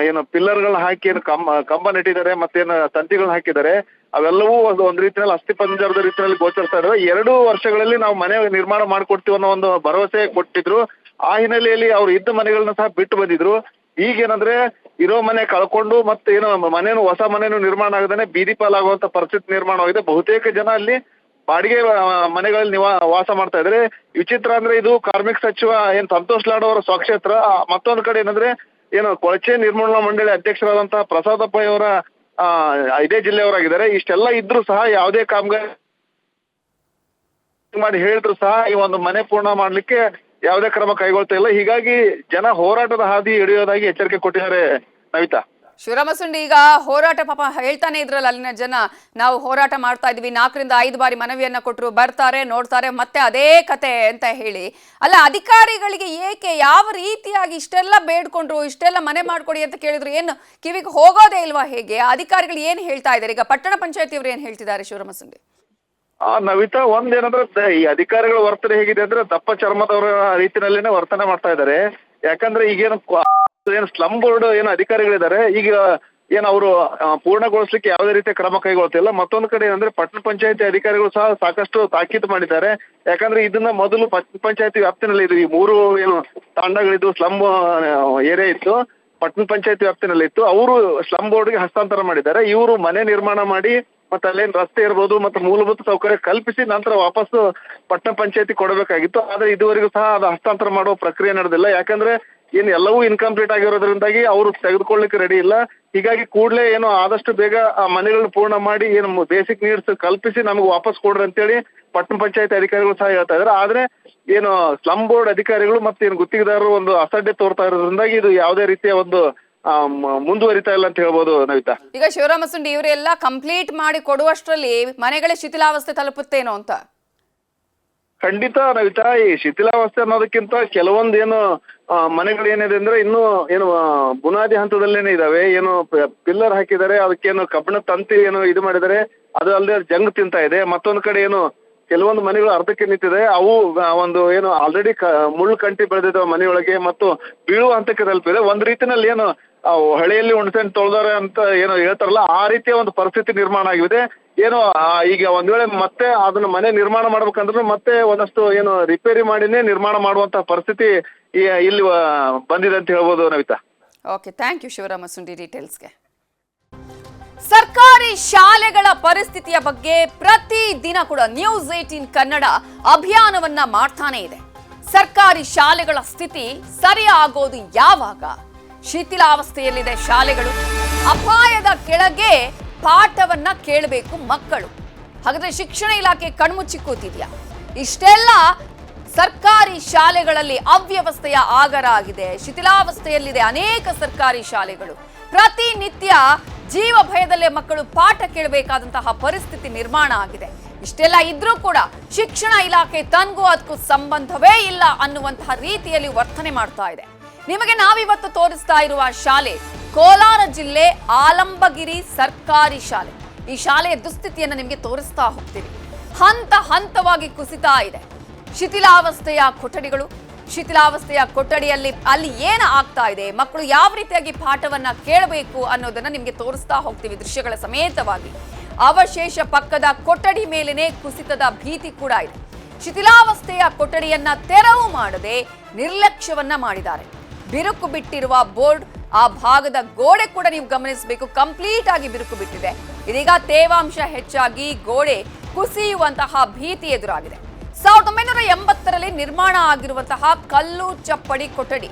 ಏನು ಪಿಲ್ಲರ್ಗಳನ್ನ ಹಾಕಿ ಏನು ಕಂಬ ನೆಟ್ಟಿದ್ದಾರೆ, ಮತ್ತೇನು ತಂತಿಗಳನ್ನ ಹಾಕಿದ್ದಾರೆ, ಅವೆಲ್ಲವೂ ಒಂದ್ ರೀತಿಯಲ್ಲಿ ಅಸ್ಥಿ ಪಂಜರದ ರೀತಿಯಲ್ಲಿ ಗೋಚರಿಸ್ತಾ ಇದಾವೆ. 2 ವರ್ಷಗಳಲ್ಲಿ ನಾವು ಮನೆ ನಿರ್ಮಾಣ ಮಾಡ್ಕೊಡ್ತೀವಿ ಅನ್ನೋ ಒಂದು ಭರವಸೆ ಕೊಟ್ಟಿದ್ರು. ಆ ಹಿನ್ನೆಲೆಯಲ್ಲಿ ಅವ್ರು ಇದ್ದ ಮನೆಗಳನ್ನ ಸಹ ಬಿಟ್ಟು ಬಂದಿದ್ರು. ಈಗೇನಂದ್ರೆ ಇರೋ ಮನೆ ಕಳ್ಕೊಂಡು ಮತ್ತೆ ಏನು ಮನೇನು ಹೊಸ ಮನೇನು ನಿರ್ಮಾಣ ಆಗದೇನೆ ಬೀದಿ ಪಾಲಾಗುವಂತ ಪರಿಸ್ಥಿತಿ ನಿರ್ಮಾಣವಾಗಿದೆ. ಬಹುತೇಕ ಜನ ಅಲ್ಲಿ ಬಾಡಿಗೆ ಮನೆಗಳಲ್ಲಿ ವಾಸ ಮಾಡ್ತಾ ಇದ್ದಾರೆ. ವಿಚಿತ್ರ ಅಂದ್ರೆ ಇದು ಕಾರ್ಮಿಕ ಸಚಿವ ಏನ್ ಸಂತೋಷ್ ಲಾಡ್ ಅವರ ಸ್ವಕ್ಷೇತ್ರ. ಮತ್ತೊಂದು ಕಡೆ ಏನಂದ್ರೆ ಏನು ಕೊಳಚೆ ನಿರ್ಮೂಲನಾ ಮಂಡಳಿ ಅಧ್ಯಕ್ಷರಾದಂತಹ ಪ್ರಸಾದ್ ಅಬ್ಬಯ್ಯ ಅವರ ಇದೇ ಜಿಲ್ಲೆಯವರಾಗಿದ್ದಾರೆ. ಇಷ್ಟೆಲ್ಲ ಇದ್ರು ಸಹ ಯಾವುದೇ ಕಾಮಗಾರಿ ಮಾಡಿ ಹೇಳಿದ್ರು ಸಹ ಈ ಒಂದು ಮನೆ ಪೂರ್ಣ ಮಾಡ್ಲಿಕ್ಕೆ ಯಾವುದೇ ಕ್ರಮ ಕೈಗೊಳ್ತಾ ಇಲ್ಲ. ಹೀಗಾಗಿ ಜನ ಹೋರಾಟದ ಹಾದಿ ಹಿಡಿಯೋದಾಗಿ ಎಚ್ಚರಿಕೆ ಕೊಟ್ಟಿದ್ದಾರೆ. ನವಿತಾ, ಶಿವರಾಮ್ ಮಸುಂಡಿ, ಈಗ ಹೋರಾಟ ಪಾಪ ಹೇಳ್ತಾನೆ ಇದ್ರಲ್ಲ ಅಲ್ಲಿನ ಜನ, ನಾವು ಹೋರಾಟ ಮಾಡ್ತಾ ಇದೀವಿ, 4 ರಿಂದ 5 ಬಾರಿ ಮನವಿಯನ್ನ ಕೊಟ್ಟರು, ಬರ್ತಾರೆ ನೋಡ್ತಾರೆ ಮತ್ತೆ ಅದೇ ಕತೆ ಅಂತ ಹೇಳಿ. ಅಲ್ಲ, ಅಧಿಕಾರಿಗಳಿಗೆ ಏಕೆ ಯಾವ ರೀತಿಯಾಗಿ ಇಷ್ಟೆಲ್ಲ ಬೇಡ್ಕೊಂಡ್ರು, ಇಷ್ಟೆಲ್ಲ ಮನೆ ಮಾಡ್ಕೊಡಿ ಅಂತ ಕೇಳಿದ್ರು, ಏನು ಕಿವಿಗೆ ಹೋಗೋದೇ ಇಲ್ವಾ? ಹೇಗೆ ಅಧಿಕಾರಿಗಳು ಏನ್ ಹೇಳ್ತಾ ಇದ್ದಾರೆ? ಈಗ ಪಟ್ಟಣ ಪಂಚಾಯತಿಯವರು ಏನ್ ಹೇಳ್ತಿದ್ದಾರೆ ಶಿವರಾಮ್ ಮಸುಂಡಿ? ನವಿತಾ, ಒಂದೇನಂದ್ರೆ ಈ ಅಧಿಕಾರಿಗಳ ವರ್ತನೆ ಹೇಗಿದೆ ಅಂದ್ರೆ ದಪ್ಪ ಚರ್ಮದವರ ರೀತಿಯಲ್ಲೇನೆ ವರ್ತನೆ ಮಾಡ್ತಾ ಇದ್ದಾರೆ. ಯಾಕಂದ್ರೆ ಈಗೇನು ಸ್ಲಮ್ ಬೋರ್ಡ್ ಏನು ಅಧಿಕಾರಿಗಳಿದ್ದಾರೆ, ಈಗ ಏನು ಅವರು ಪೂರ್ಣಗೊಳಿಸ್ಲಿಕ್ಕೆ ಯಾವುದೇ ರೀತಿಯ ಕ್ರಮ ಕೈಗೊಳ್ತಿಲ್ಲ. ಮತ್ತೊಂದು ಕಡೆ ಏನಂದ್ರೆ ಪಟ್ಟಣ ಪಂಚಾಯತಿ ಅಧಿಕಾರಿಗಳು ಸಹ ಸಾಕಷ್ಟು ತಾಕೀತು ಮಾಡಿದ್ದಾರೆ. ಯಾಕಂದ್ರೆ ಇದನ್ನ ಮೊದಲು ಪಟ್ಟಣ ಪಂಚಾಯತಿ ವ್ಯಾಪ್ತಿನಲ್ಲಿ ಇದು ಈ 3 ಏನು ತಾಂಡಗಳಿದ್ದು ಸ್ಲಮ್ ಏರಿಯಾ ಇತ್ತು, ಪಟ್ಟಣ ಪಂಚಾಯತಿ ವ್ಯಾಪ್ತಿನಲ್ಲಿ ಇತ್ತು. ಅವರು ಸ್ಲಮ್ ಬೋರ್ಡ್ಗೆ ಹಸ್ತಾಂತರ ಮಾಡಿದ್ದಾರೆ. ಇವರು ಮನೆ ನಿರ್ಮಾಣ ಮಾಡಿ ಮತ್ತೆ ಅಲ್ಲೇನ್ ರಸ್ತೆ ಇರ್ಬೋದು ಮತ್ತೆ ಮೂಲಭೂತ ಸೌಕರ್ಯ ಕಲ್ಪಿಸಿ ನಂತರ ವಾಪಸ್ಸು ಪಟ್ಟಣ ಪಂಚಾಯತಿ ಕೊಡಬೇಕಾಗಿತ್ತು. ಆದ್ರೆ ಇದುವರೆಗೂ ಸಹ ಅದು ಹಸ್ತಾಂತರ ಮಾಡುವ ಪ್ರಕ್ರಿಯೆ ನಡೆದಿಲ್ಲ. ಯಾಕಂದ್ರೆ ಏನು ಎಲ್ಲವೂ ಇನ್ಕಂಪ್ಲೀಟ್ ಆಗಿರೋದ್ರಿಂದಾಗಿ ಅವರು ತೆಗೆದುಕೊಳ್ಳಿಕ್ಕೆ ರೆಡಿ ಇಲ್ಲ. ಹೀಗಾಗಿ ಕೂಡಲೇ ಏನು ಆದಷ್ಟು ಬೇಗ ಆ ಮನೆಗಳನ್ನ ಪೂರ್ಣ ಮಾಡಿ ಏನು ಬೇಸಿಕ್ ನೀಡ್ಸ್ ಕಲ್ಪಿಸಿ ನಮಗೆ ವಾಪಸ್ ಕೊಡ್ರಿ ಅಂತೇಳಿ ಪಟ್ಟಣ ಪಂಚಾಯತಿ ಅಧಿಕಾರಿಗಳು ಸಹ ಹೇಳ್ತಾ ಇದ್ದಾರೆ. ಆದ್ರೆ ಏನು ಸ್ಲಮ್ ಬೋರ್ಡ್ ಅಧಿಕಾರಿಗಳು ಮತ್ತೆ ಏನು ಗುತ್ತಿಗೆದಾರರು ಒಂದು ಅಸಡ್ಡೆ ತೋರ್ತಾ ಇರೋದ್ರಿಂದಾಗಿ ಇದು ಯಾವುದೇ ರೀತಿಯ ಒಂದು ಮುಂದುವರಿತಾ ಇಲ್ಲ ಅಂತ ಹೇಳ್ಬೋದು. ನವಿತಾ, ಈಗ ಶಿವರಾಮ್ ಮಸುಂಡಿ, ಇವರೆಲ್ಲ ಕಂಪ್ಲೀಟ್ ಮಾಡಿ ಕೊಡುವಷ್ಟರಲ್ಲಿ ಮನೆಗಳೇ ಶಿಥಿಲಾವಸ್ಥೆ ತಲುಪುತ್ತೇನೋ ಅಂತ? ಖಂಡಿತ ನವಿತಾ, ಈ ಶಿಥಿಲಾವಸ್ಥೆ ಅನ್ನೋದಕ್ಕಿಂತ ಕೆಲವೊಂದು ಏನು ಮನೆಗಳು ಏನಿದೆ ಅಂದ್ರೆ ಇನ್ನೂ ಏನು ಬುನಾದಿ ಹಂತದಲ್ಲೇನೆ ಇದಾವೆ. ಏನು ಪಿಲ್ಲರ್ ಹಾಕಿದ್ದಾರೆ, ಅದಕ್ಕೇನು ಕಬ್ಬಿಣ ತಂತಿ ಏನು ಇದು ಮಾಡಿದ್ದಾರೆ, ಅದು ಅಲ್ಲದೆ ಜಂಗ್ ತಿಂತಾ ಇದೆ. ಮತ್ತೊಂದು ಕಡೆ ಏನು ಕೆಲವೊಂದು ಮನೆಗಳು ಅರ್ಧಕ್ಕೆ ನಿಂತಿದೆ, ಅವು ಒಂದು ಏನು ಆಲ್ರೆಡಿ ಮುಳ್ಳು ಕಂಟಿ ಬೆಳೆದಿದ್ದಾವೆ ಮನೆಯೊಳಗೆ ಮತ್ತು ಬೀಳುವ ಹಂತಕ್ಕೆ ತಲುಪಿದೆ. ಒಂದ್ ರೀತಿನಲ್ಲಿ ಏನು ಹಳೆಯಲ್ಲಿ ಉಣ್ಸೆನ್ ತೊಳೆದಾರೆ ಅಂತ ಏನೋ ಹೇಳ್ತಾರಲ್ಲ, ಆ ರೀತಿಯ ಒಂದು ಪರಿಸ್ಥಿತಿ ನಿರ್ಮಾಣ ಆಗಿದೆ. ಏನು ಈಗ ಒಂದ್ ವೇಳೆ ಮತ್ತೆ ಅದನ್ನ ಮನೆ ನಿರ್ಮಾಣ ಮಾಡ್ಬೇಕಂದ್ರೆ ಮತ್ತೆ ಒಂದಷ್ಟು ಏನು ರಿಪೇರಿ ಮಾಡಿನೇ ನಿರ್ಮಾಣ ಮಾಡುವಂತ ಪರಿಸ್ಥಿತಿ ಇಲ್ಲಿ ಬಂದಿದೆ ಅಂತ ಹೇಳ್ಬೋದು. Navitha, okay, thank you Shivaram Masundi ಡೀಟೇಲ್ಸ್ಗೆ. ಸರ್ಕಾರಿ ಶಾಲೆಗಳ ಪರಿಸ್ಥಿತಿಯ ಬಗ್ಗೆ ಪ್ರತಿದಿನ ಕೂಡ ನ್ಯೂಸ್ 18 ಕನ್ನಡ ಅಭಿಯಾನವನ್ನ ಮಾಡ್ತಾನೆ ಇದೆ. ಸರ್ಕಾರಿ ಶಾಲೆಗಳ ಸ್ಥಿತಿ ಸರಿ ಆಗೋದು ಯಾವಾಗ? ಶಿಥಿಲಾವಸ್ಥೆಯಲ್ಲಿದೆ ಶಾಲೆಗಳು, ಅಪಾಯದ ಕೆಳಗೆ ಪಾಠವನ್ನ ಕೇಳಬೇಕು ಮಕ್ಕಳು. ಹಾಗಾದ್ರೆ ಶಿಕ್ಷಣ ಇಲಾಖೆ ಕಣ್ಮುಚ್ಚಿ ಕೂತಿದ್ಯಾ? ಇಷ್ಟೆಲ್ಲ ಸರ್ಕಾರಿ ಶಾಲೆಗಳಲ್ಲಿ ಅವ್ಯವಸ್ಥೆಯ ಆಗರ ಆಗಿದೆ, ಶಿಥಿಲಾವಸ್ಥೆಯಲ್ಲಿದೆ ಅನೇಕ ಸರ್ಕಾರಿ ಶಾಲೆಗಳು. ಪ್ರತಿನಿತ್ಯ ಜೀವ ಭಯದಲ್ಲೇ ಮಕ್ಕಳು ಪಾಠ ಕೇಳಬೇಕಾದಂತಹ ಪರಿಸ್ಥಿತಿ ನಿರ್ಮಾಣ ಆಗಿದೆ. ಇಷ್ಟೆಲ್ಲ ಇದ್ರೂ ಕೂಡ ಶಿಕ್ಷಣ ಇಲಾಖೆ ತನಗೂ ಅದಕ್ಕೂ ಸಂಬಂಧವೇ ಇಲ್ಲ ಅನ್ನುವಂತಹ ರೀತಿಯಲ್ಲಿ ವರ್ತನೆ ಮಾಡ್ತಾ ಇದೆ. ನಿಮಗೆ ನಾವಿವತ್ತು ತೋರಿಸ್ತಾ ಇರುವ ಶಾಲೆ ಕೋಲಾರ ಜಿಲ್ಲೆ ಆಲಂಬಗಿರಿ ಸರ್ಕಾರಿ ಶಾಲೆ. ಈ ಶಾಲೆಯ ದುಸ್ಥಿತಿಯನ್ನು ನಿಮಗೆ ತೋರಿಸ್ತಾ ಹೋಗ್ತೀವಿ. ಹಂತ ಹಂತವಾಗಿ ಕುಸಿತಾ ಇದೆ. ಶಿಥಿಲಾವಸ್ಥೆಯ ಕೊಠಡಿಗಳು, ಶಿಥಿಲಾವಸ್ಥೆಯ ಕೊಠಡಿಯಲ್ಲಿ ಅಲ್ಲಿ ಏನು ಆಗ್ತಾ ಇದೆ, ಮಕ್ಕಳು ಯಾವ ರೀತಿಯಾಗಿ ಪಾಠವನ್ನ ಕೇಳಬೇಕು ಅನ್ನೋದನ್ನ ನಿಮಗೆ ತೋರಿಸ್ತಾ ಹೋಗ್ತೀವಿ ದೃಶ್ಯಗಳ ಸಮೇತವಾಗಿ. ಅವಶೇಷ ಪಕ್ಕದ ಕೊಠಡಿ ಮೇಲೇನೆ ಕುಸಿತದ ಭೀತಿ ಕೂಡ ಇದೆ. ಶಿಥಿಲಾವಸ್ಥೆಯ ಕೊಠಡಿಯನ್ನ ತೆರವು ಮಾಡದೆ ನಿರ್ಲಕ್ಷ್ಯವನ್ನ ಮಾಡಿದ್ದಾರೆ. ಬಿರುಕು ಬಿಟ್ಟಿರುವ ಬೋರ್ಡ್, ಆ ಭಾಗದ ಗೋಡೆ ಕೂಡ ನೀವು ಗಮನಿಸಬೇಕು, ಕಂಪ್ಲೀಟ್ ಆಗಿ ಬಿರುಕು ಬಿಟ್ಟಿದೆ. ಇದೀಗ ತೇವಾಂಶ ಹೆಚ್ಚಾಗಿ ಗೋಡೆ ಕುಸಿಯುವಂತಹ ಭೀತಿ ಎದುರಾಗಿದೆ. 1980ರಲ್ಲಿ ನಿರ್ಮಾಣ ಆಗಿರುವಂತಹ ಕಲ್ಲು ಚಪ್ಪಡಿ ಕೊಠಡಿ.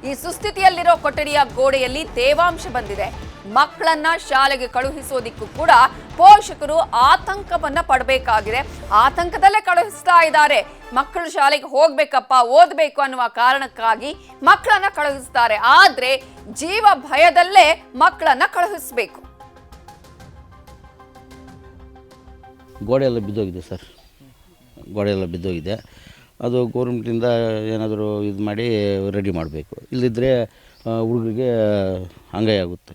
ಈ ಸುಸ್ಥಿತಿಯಲ್ಲಿರೋ ಕೊಠಡಿಯ ಗೋಡೆಯಲ್ಲಿ ತೇವಾಂಶ ಬಂದಿದೆ. ಮಕ್ಕಳನ್ನ ಶಾಲೆಗೆ ಕಳುಹಿಸೋದಿಕ್ಕೂ ಕೂಡ ಪೋಷಕರು ಆತಂಕವನ್ನ ಪಡಬೇಕಾಗಿದೆ. ಆತಂಕದಲ್ಲೇ ಕಳುಹಿಸ್ತಾ ಇದ್ದಾರೆ. ಮಕ್ಕಳು ಶಾಲೆಗೆ ಹೋಗ್ಬೇಕಪ್ಪ, ಓದ್ಬೇಕು ಅನ್ನುವ ಕಾರಣಕ್ಕಾಗಿ ಮಕ್ಕಳನ್ನ ಕಳುಹಿಸ್ತಾರೆ. ಆದ್ರೆ ಜೀವ ಭಯದಲ್ಲೇ ಮಕ್ಕಳನ್ನ ಕಳುಹಿಸಬೇಕು. ಗೋಡೆ ಎಲ್ಲ ಬಿದ್ದೋಗಿದೆ ಸರ್, ಗೋಡೆ ಎಲ್ಲ ಬಿದ್ದೋಗಿದೆ. ಅದು ಗೌರ್ಮೆಂಟಿಂದ ಏನಾದರೂ ಇದು ಮಾಡಿ ರೆಡಿ ಮಾಡಬೇಕು, ಇಲ್ಲದಿದ್ದರೆ ಹುಡುಗರಿಗೆ ಅಂಗೈ ಆಗುತ್ತೆ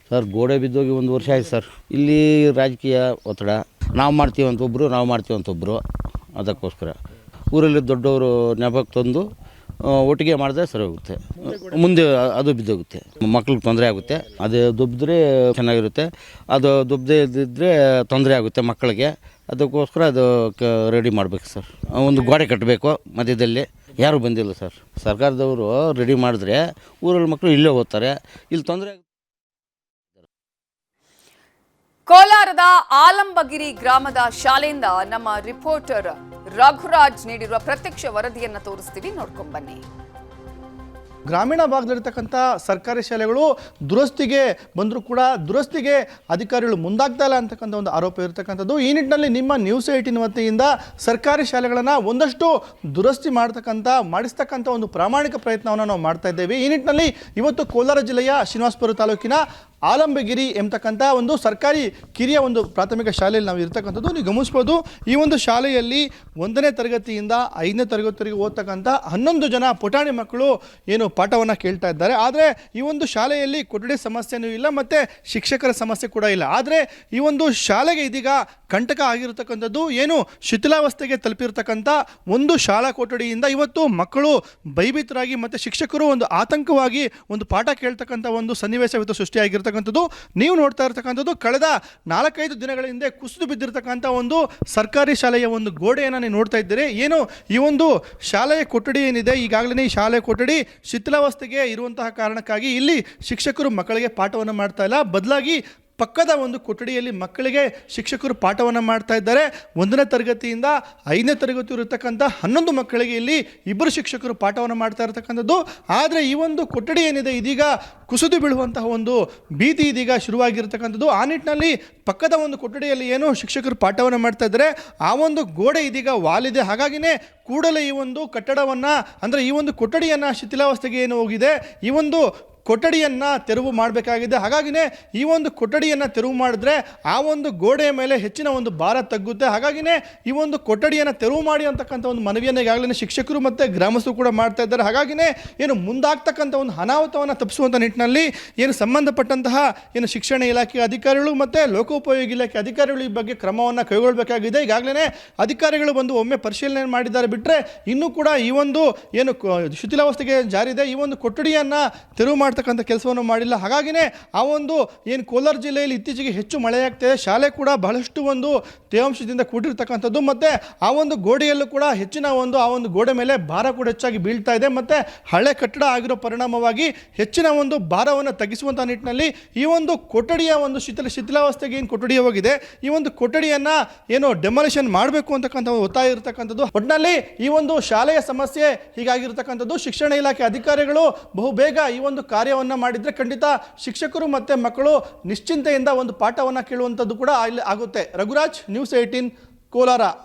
ಸರ್. ಗೋಡೆ ಬಿದ್ದೋಗಿ 1 ವರ್ಷ ಆಯ್ತು ಸರ್. ಇಲ್ಲಿ ರಾಜಕೀಯ ಒತ್ತಡ, ನಾವು ಮಾಡ್ತೀವಿ ಅಂತ ಒಬ್ಬರು, ನಾವು ಮಾಡ್ತೀವಿ ಅಂತ ಒಬ್ಬರು. ಅದಕ್ಕೋಸ್ಕರ ಊರಲ್ಲಿ ದೊಡ್ಡವರು ನೆಪಕ್ಕೆ ತಂದು ಒಟ್ಟಿಗೆ ಮಾಡಿದ್ರೆ ಸರಿ ಹೋಗುತ್ತೆ. ಮುಂದೆ ಅದು ಬಿದ್ದೋಗುತ್ತೆ, ಮಕ್ಳಿಗೆ ತೊಂದರೆ ಆಗುತ್ತೆ. ಅದು ದುಬ್ಬಿದ್ರೆ ಚೆನ್ನಾಗಿರುತ್ತೆ, ಅದು ದುಬ್ಬದೇ ಇದ್ದಿದ್ರೆ ತೊಂದರೆ ಆಗುತ್ತೆ ಮಕ್ಕಳಿಗೆ. ಅದಕ್ಕೋಸ್ಕರ ಅದು ರೆಡಿ ಮಾಡಬೇಕು ಸರ್. ಒಂದು ಗೋಡೆ ಕಟ್ಟಬೇಕು ಮಧ್ಯದಲ್ಲಿ. ಯಾರೂ ಬಂದಿಲ್ಲ ಸರ್. ಸರ್ಕಾರದವರು ರೆಡಿ ಮಾಡಿದ್ರೆ ಊರಲ್ಲಿ ಮಕ್ಕಳು ಇಲ್ಲೇ ಓದ್ತಾರೆ, ಇಲ್ಲಿ ತೊಂದರೆ. ಕೋಲಾರದ ಆಲಂಬಗಿರಿ ಗ್ರಾಮದ ಶಾಲೆಯಿಂದ ನಮ್ಮ ರಿಪೋರ್ಟರ್ ರಘುರಾಜ್ ನೀಡಿರುವ ಪ್ರತ್ಯಕ್ಷ ವರದಿಯನ್ನು ತೋರಿಸ್ತೀವಿ, ನೋಡ್ಕೊಂಡ್ ಬನ್ನಿ. ಗ್ರಾಮೀಣ ಭಾಗದಲ್ಲಿರ್ತಕ್ಕಂಥ ಸರ್ಕಾರಿ ಶಾಲೆಗಳು ದುರಸ್ತಿಗೆ ಬಂದರೂ ಕೂಡ ದುರಸ್ತಿಗೆ ಅಧಿಕಾರಿಗಳು ಮುಂದಾಗ್ತಾ ಇಲ್ಲ ಅಂತಕ್ಕಂಥ ಒಂದು ಆರೋಪ ಇರತಕ್ಕಂಥದ್ದು. ಈ ನಿಟ್ಟಿನಲ್ಲಿ ನಿಮ್ಮ ನ್ಯೂಸ್ 18 ವತಿಯಿಂದ ಸರ್ಕಾರಿ ಶಾಲೆಗಳನ್ನು ಒಂದಷ್ಟು ದುರಸ್ತಿ ಮಾಡಿಸ್ತಕ್ಕಂಥ ಒಂದು ಪ್ರಾಮಾಣಿಕ ಪ್ರಯತ್ನವನ್ನು ನಾವು ಮಾಡ್ತಾ ಇದ್ದೇವೆ. ಈ ನಿಟ್ಟಿನಲ್ಲಿ ಇವತ್ತು ಕೋಲಾರ ಜಿಲ್ಲೆಯ ಶ್ರೀನಿವಾಸಪುರ ತಾಲೂಕಿನ ಆಲಂಬಗಿರಿ ಎಂಬತಕ್ಕಂಥ ಒಂದು ಸರ್ಕಾರಿ ಕಿರಿಯ ಒಂದು ಪ್ರಾಥಮಿಕ ಶಾಲೆಯಲ್ಲಿ ನಾವು ಇರ್ತಕ್ಕಂಥದ್ದು. ನೀವು ಗಮನಿಸ್ಬೋದು, ಈ ಒಂದು ಶಾಲೆಯಲ್ಲಿ 1ನೇ ತರಗತಿಯಿಂದ 5ನೇ ತರಗತಿವರೆಗೆ ಓದ್ತಕ್ಕಂಥ 11 ಜನ ಪುಟಾಣಿ ಮಕ್ಕಳು ಏನು ಪಾಠವನ್ನು ಕೇಳ್ತಾ ಇದ್ದಾರೆ. ಆದರೆ ಈ ಒಂದು ಶಾಲೆಯಲ್ಲಿ ಕೊಠಡಿ ಸಮಸ್ಯೆನೂ ಇಲ್ಲ ಮತ್ತು ಶಿಕ್ಷಕರ ಸಮಸ್ಯೆ ಕೂಡ ಇಲ್ಲ. ಆದರೆ ಈ ಒಂದು ಶಾಲೆಗೆ ಇದೀಗ ಕಂಟಕ ಆಗಿರತಕ್ಕಂಥದ್ದು ಏನು ಶಿಥಿಲಾವಸ್ಥೆಗೆ ತಲುಪಿರ್ತಕ್ಕಂಥ ಒಂದು ಶಾಲಾ ಕೊಠಡಿಯಿಂದ ಇವತ್ತು ಮಕ್ಕಳು ಭಯಭೀತರಾಗಿ ಮತ್ತು ಶಿಕ್ಷಕರು ಒಂದು ಆತಂಕವಾಗಿ ಒಂದು ಪಾಠ ಕೇಳ್ತಕ್ಕಂಥ ಒಂದು ಸನ್ನಿವೇಶ ಇವತ್ತು ಸೃಷ್ಟಿಯಾಗಿರ್ತಕ್ಕಂಥದ್ದು. ನೀವು ನೋಡ್ತಾ ಇರ್ತಕ್ಕಂಥದ್ದು ಕಳೆದ 4-5 ದಿನಗಳ ಹಿಂದೆ ಕುಸಿದು ಬಿದ್ದಿರತಕ್ಕಂಥ ಒಂದು ಸರ್ಕಾರಿ ಶಾಲೆಯ ಒಂದು ಗೋಡೆಯನ್ನು ನೀವು ನೋಡ್ತಾ ಇದ್ದೀರಿ. ಏನು ಈ ಒಂದು ಶಾಲೆಯ ಕೊಠಡಿ ಏನಿದೆ, ಈಗಾಗಲೇ ಈ ಶಾಲೆಯ ಕೊಠಡಿ ಶಿಥಿಲಾವಸ್ಥೆಗೆ ಇರುವಂತಹ ಕಾರಣಕ್ಕಾಗಿ ಇಲ್ಲಿ ಶಿಕ್ಷಕರು ಮಕ್ಕಳಿಗೆ ಪಾಠವನ್ನು ಮಾಡ್ತಾ ಇಲ್ಲ. ಬದಲಾಗಿ ಪಕ್ಕದ ಒಂದು ಕೊಠಡಿಯಲ್ಲಿ ಮಕ್ಕಳಿಗೆ ಶಿಕ್ಷಕರು ಪಾಠವನ್ನು ಮಾಡ್ತಾ ಇದ್ದಾರೆ. 1ನೇ ತರಗತಿಯಿಂದ 5ನೇ ತರಗತಿ ಇರತಕ್ಕಂಥ 11 ಮಕ್ಕಳಿಗೆ ಇಲ್ಲಿ 2 ಶಿಕ್ಷಕರು ಪಾಠವನ್ನು ಮಾಡ್ತಾ ಇರತಕ್ಕಂಥದ್ದು. ಆದರೆ ಈ ಒಂದು ಕೊಠಡಿ ಏನಿದೆ ಇದೀಗ ಕುಸಿದು ಬೀಳುವಂತಹ ಒಂದು ಭೀತಿ ಇದೀಗ ಶುರುವಾಗಿರ್ತಕ್ಕಂಥದ್ದು. ಆ ನಿಟ್ಟಿನಲ್ಲಿ ಪಕ್ಕದ ಒಂದು ಕೊಠಡಿಯಲ್ಲಿ ಏನು ಶಿಕ್ಷಕರು ಪಾಠವನ್ನು ಮಾಡ್ತಾ ಇದ್ದಾರೆ, ಆ ಒಂದು ಗೋಡೆ ಇದೀಗ ವಾಲಿದೆ. ಹಾಗಾಗಿನೇ ಕೂಡಲೇ ಈ ಒಂದು ಕಟ್ಟಡವನ್ನು ಅಂದರೆ ಈ ಒಂದು ಕೊಠಡಿಯನ್ನು ಶಿಥಿಲಾವಸ್ಥೆಗೆ ಏನು ಹೋಗಿದೆ, ಈ ಒಂದು ಕೊಠಡಿಯನ್ನು ತೆರವು ಮಾಡಬೇಕಾಗಿದೆ. ಹಾಗಾಗಿನೇ ಈ ಒಂದು ಕೊಠಡಿಯನ್ನು ತೆರವು ಮಾಡಿದ್ರೆ ಆ ಒಂದು ಗೋಡೆಯ ಮೇಲೆ ಹೆಚ್ಚಿನ ಒಂದು ಭಾರ ತಗ್ಗುತ್ತೆ. ಹಾಗಾಗಿನೇ ಈ ಒಂದು ಕೊಠಡಿಯನ್ನು ತೆರವು ಮಾಡಿ ಅಂತಕ್ಕಂಥ ಒಂದು ಮನವಿಯನ್ನು ಈಗಾಗಲೇ ಶಿಕ್ಷಕರು ಮತ್ತು ಗ್ರಾಮಸ್ಥರು ಕೂಡ ಮಾಡ್ತಾ ಇದ್ದಾರೆ. ಹಾಗಾಗಿನೇ ಏನು ಮುಂದಾಗ್ತಕ್ಕಂಥ ಒಂದು ಅನಾಹುತವನ್ನು ತಪ್ಪಿಸುವಂಥ ನಿಟ್ಟಿನಲ್ಲಿ ಏನು ಸಂಬಂಧಪಟ್ಟಂತಹ ಏನು ಶಿಕ್ಷಣ ಇಲಾಖೆ ಅಧಿಕಾರಿಗಳು ಮತ್ತು ಲೋಕೋಪಯೋಗಿ ಇಲಾಖೆ ಅಧಿಕಾರಿಗಳು ಈ ಬಗ್ಗೆ ಕ್ರಮವನ್ನು ಕೈಗೊಳ್ಳಬೇಕಾಗಿದೆ. ಈಗಾಗಲೇ ಅಧಿಕಾರಿಗಳು ಬಂದು ಒಮ್ಮೆ ಪರಿಶೀಲನೆ ಮಾಡಿದ್ದಾರೆ ಬಿಟ್ಟರೆ ಇನ್ನೂ ಕೂಡ ಈ ಒಂದು ಏನು ಶಿಥಿಲಾವಸ್ಥೆಗೆ ಜಾರಿದೆ ಈ ಒಂದು ಕೊಠಡಿಯನ್ನು ತೆರವು ಮಾಡ್ತಕ್ಕಂಥ ಕೆಲಸವನ್ನು ಮಾಡಿಲ್ಲ. ಹಾಗಾಗಿನೇ ಆ ಒಂದು ಏನು ಕೋಲಾರ ಜಿಲ್ಲೆಯಲ್ಲಿ ಇತ್ತೀಚೆಗೆ ಹೆಚ್ಚು ಮಳೆಯಾಗ್ತಿದೆ, ಶಾಲೆ ಕೂಡ ಬಹಳಷ್ಟು ಒಂದು ತೇವಾಂಶದಿಂದ ಕೂಡಿರ್ತಕ್ಕಂಥದ್ದು ಮತ್ತು ಆ ಒಂದು ಗೋಡೆಯಲ್ಲೂ ಕೂಡ ಹೆಚ್ಚಿನ ಒಂದು ಆ ಒಂದು ಗೋಡೆ ಮೇಲೆ ಭಾರ ಕೂಡ ಹೆಚ್ಚಾಗಿ ಬೀಳ್ತಾ ಇದೆ ಮತ್ತು ಹಳೆ ಕಟ್ಟಡ ಆಗಿರೋ ಪರಿಣಾಮವಾಗಿ ಹೆಚ್ಚಿನ ಒಂದು ಭಾರವನ್ನು ತಗ್ಗಿಸುವಂಥ ನಿಟ್ಟಿನಲ್ಲಿ ಈ ಒಂದು ಕೊಠಡಿಯ ಒಂದು ಶಿಥಿಲಾವಸ್ಥೆಗೆ ಏನು ಕೊಠಡಿ ಹೋಗಿದೆ ಈ ಒಂದು ಕೊಠಡಿಯನ್ನು ಏನು ಡೆಮಾಲಿಷನ್ ಮಾಡಬೇಕು ಅಂತಕ್ಕಂಥ ಒತ್ತಾಯ ಇರತಕ್ಕಂಥದ್ದು. ಒಟ್ಟಿನಲ್ಲಿ ಈ ಒಂದು ಶಾಲೆಯ ಸಮಸ್ಯೆ ಹೀಗಾಗಿರ್ತಕ್ಕಂಥದ್ದು. ಶಿಕ್ಷಣ ಇಲಾಖೆ ಅಧಿಕಾರಿಗಳು ಬಹುಬೇಗ ಈ ಒಂದು ಕಾರ್ಯವನ್ನು ಮಾಡಿದರೆ ಖಂಡಿತ ಶಿಕ್ಷಕರು ಮತ್ತು ಮಕ್ಕಳು ನಿಶ್ಚಿಂತೆಯಿಂದ ಒಂದು ಪಾಠವನ್ನು ಕೇಳುವಂಥದ್ದು ಕೂಡ ಇಲ್ಲಿ ಆಗುತ್ತೆ. ರಘುರಾಜ್, ನ್ಯೂಸ್ 18 ಕೋಲಾರ.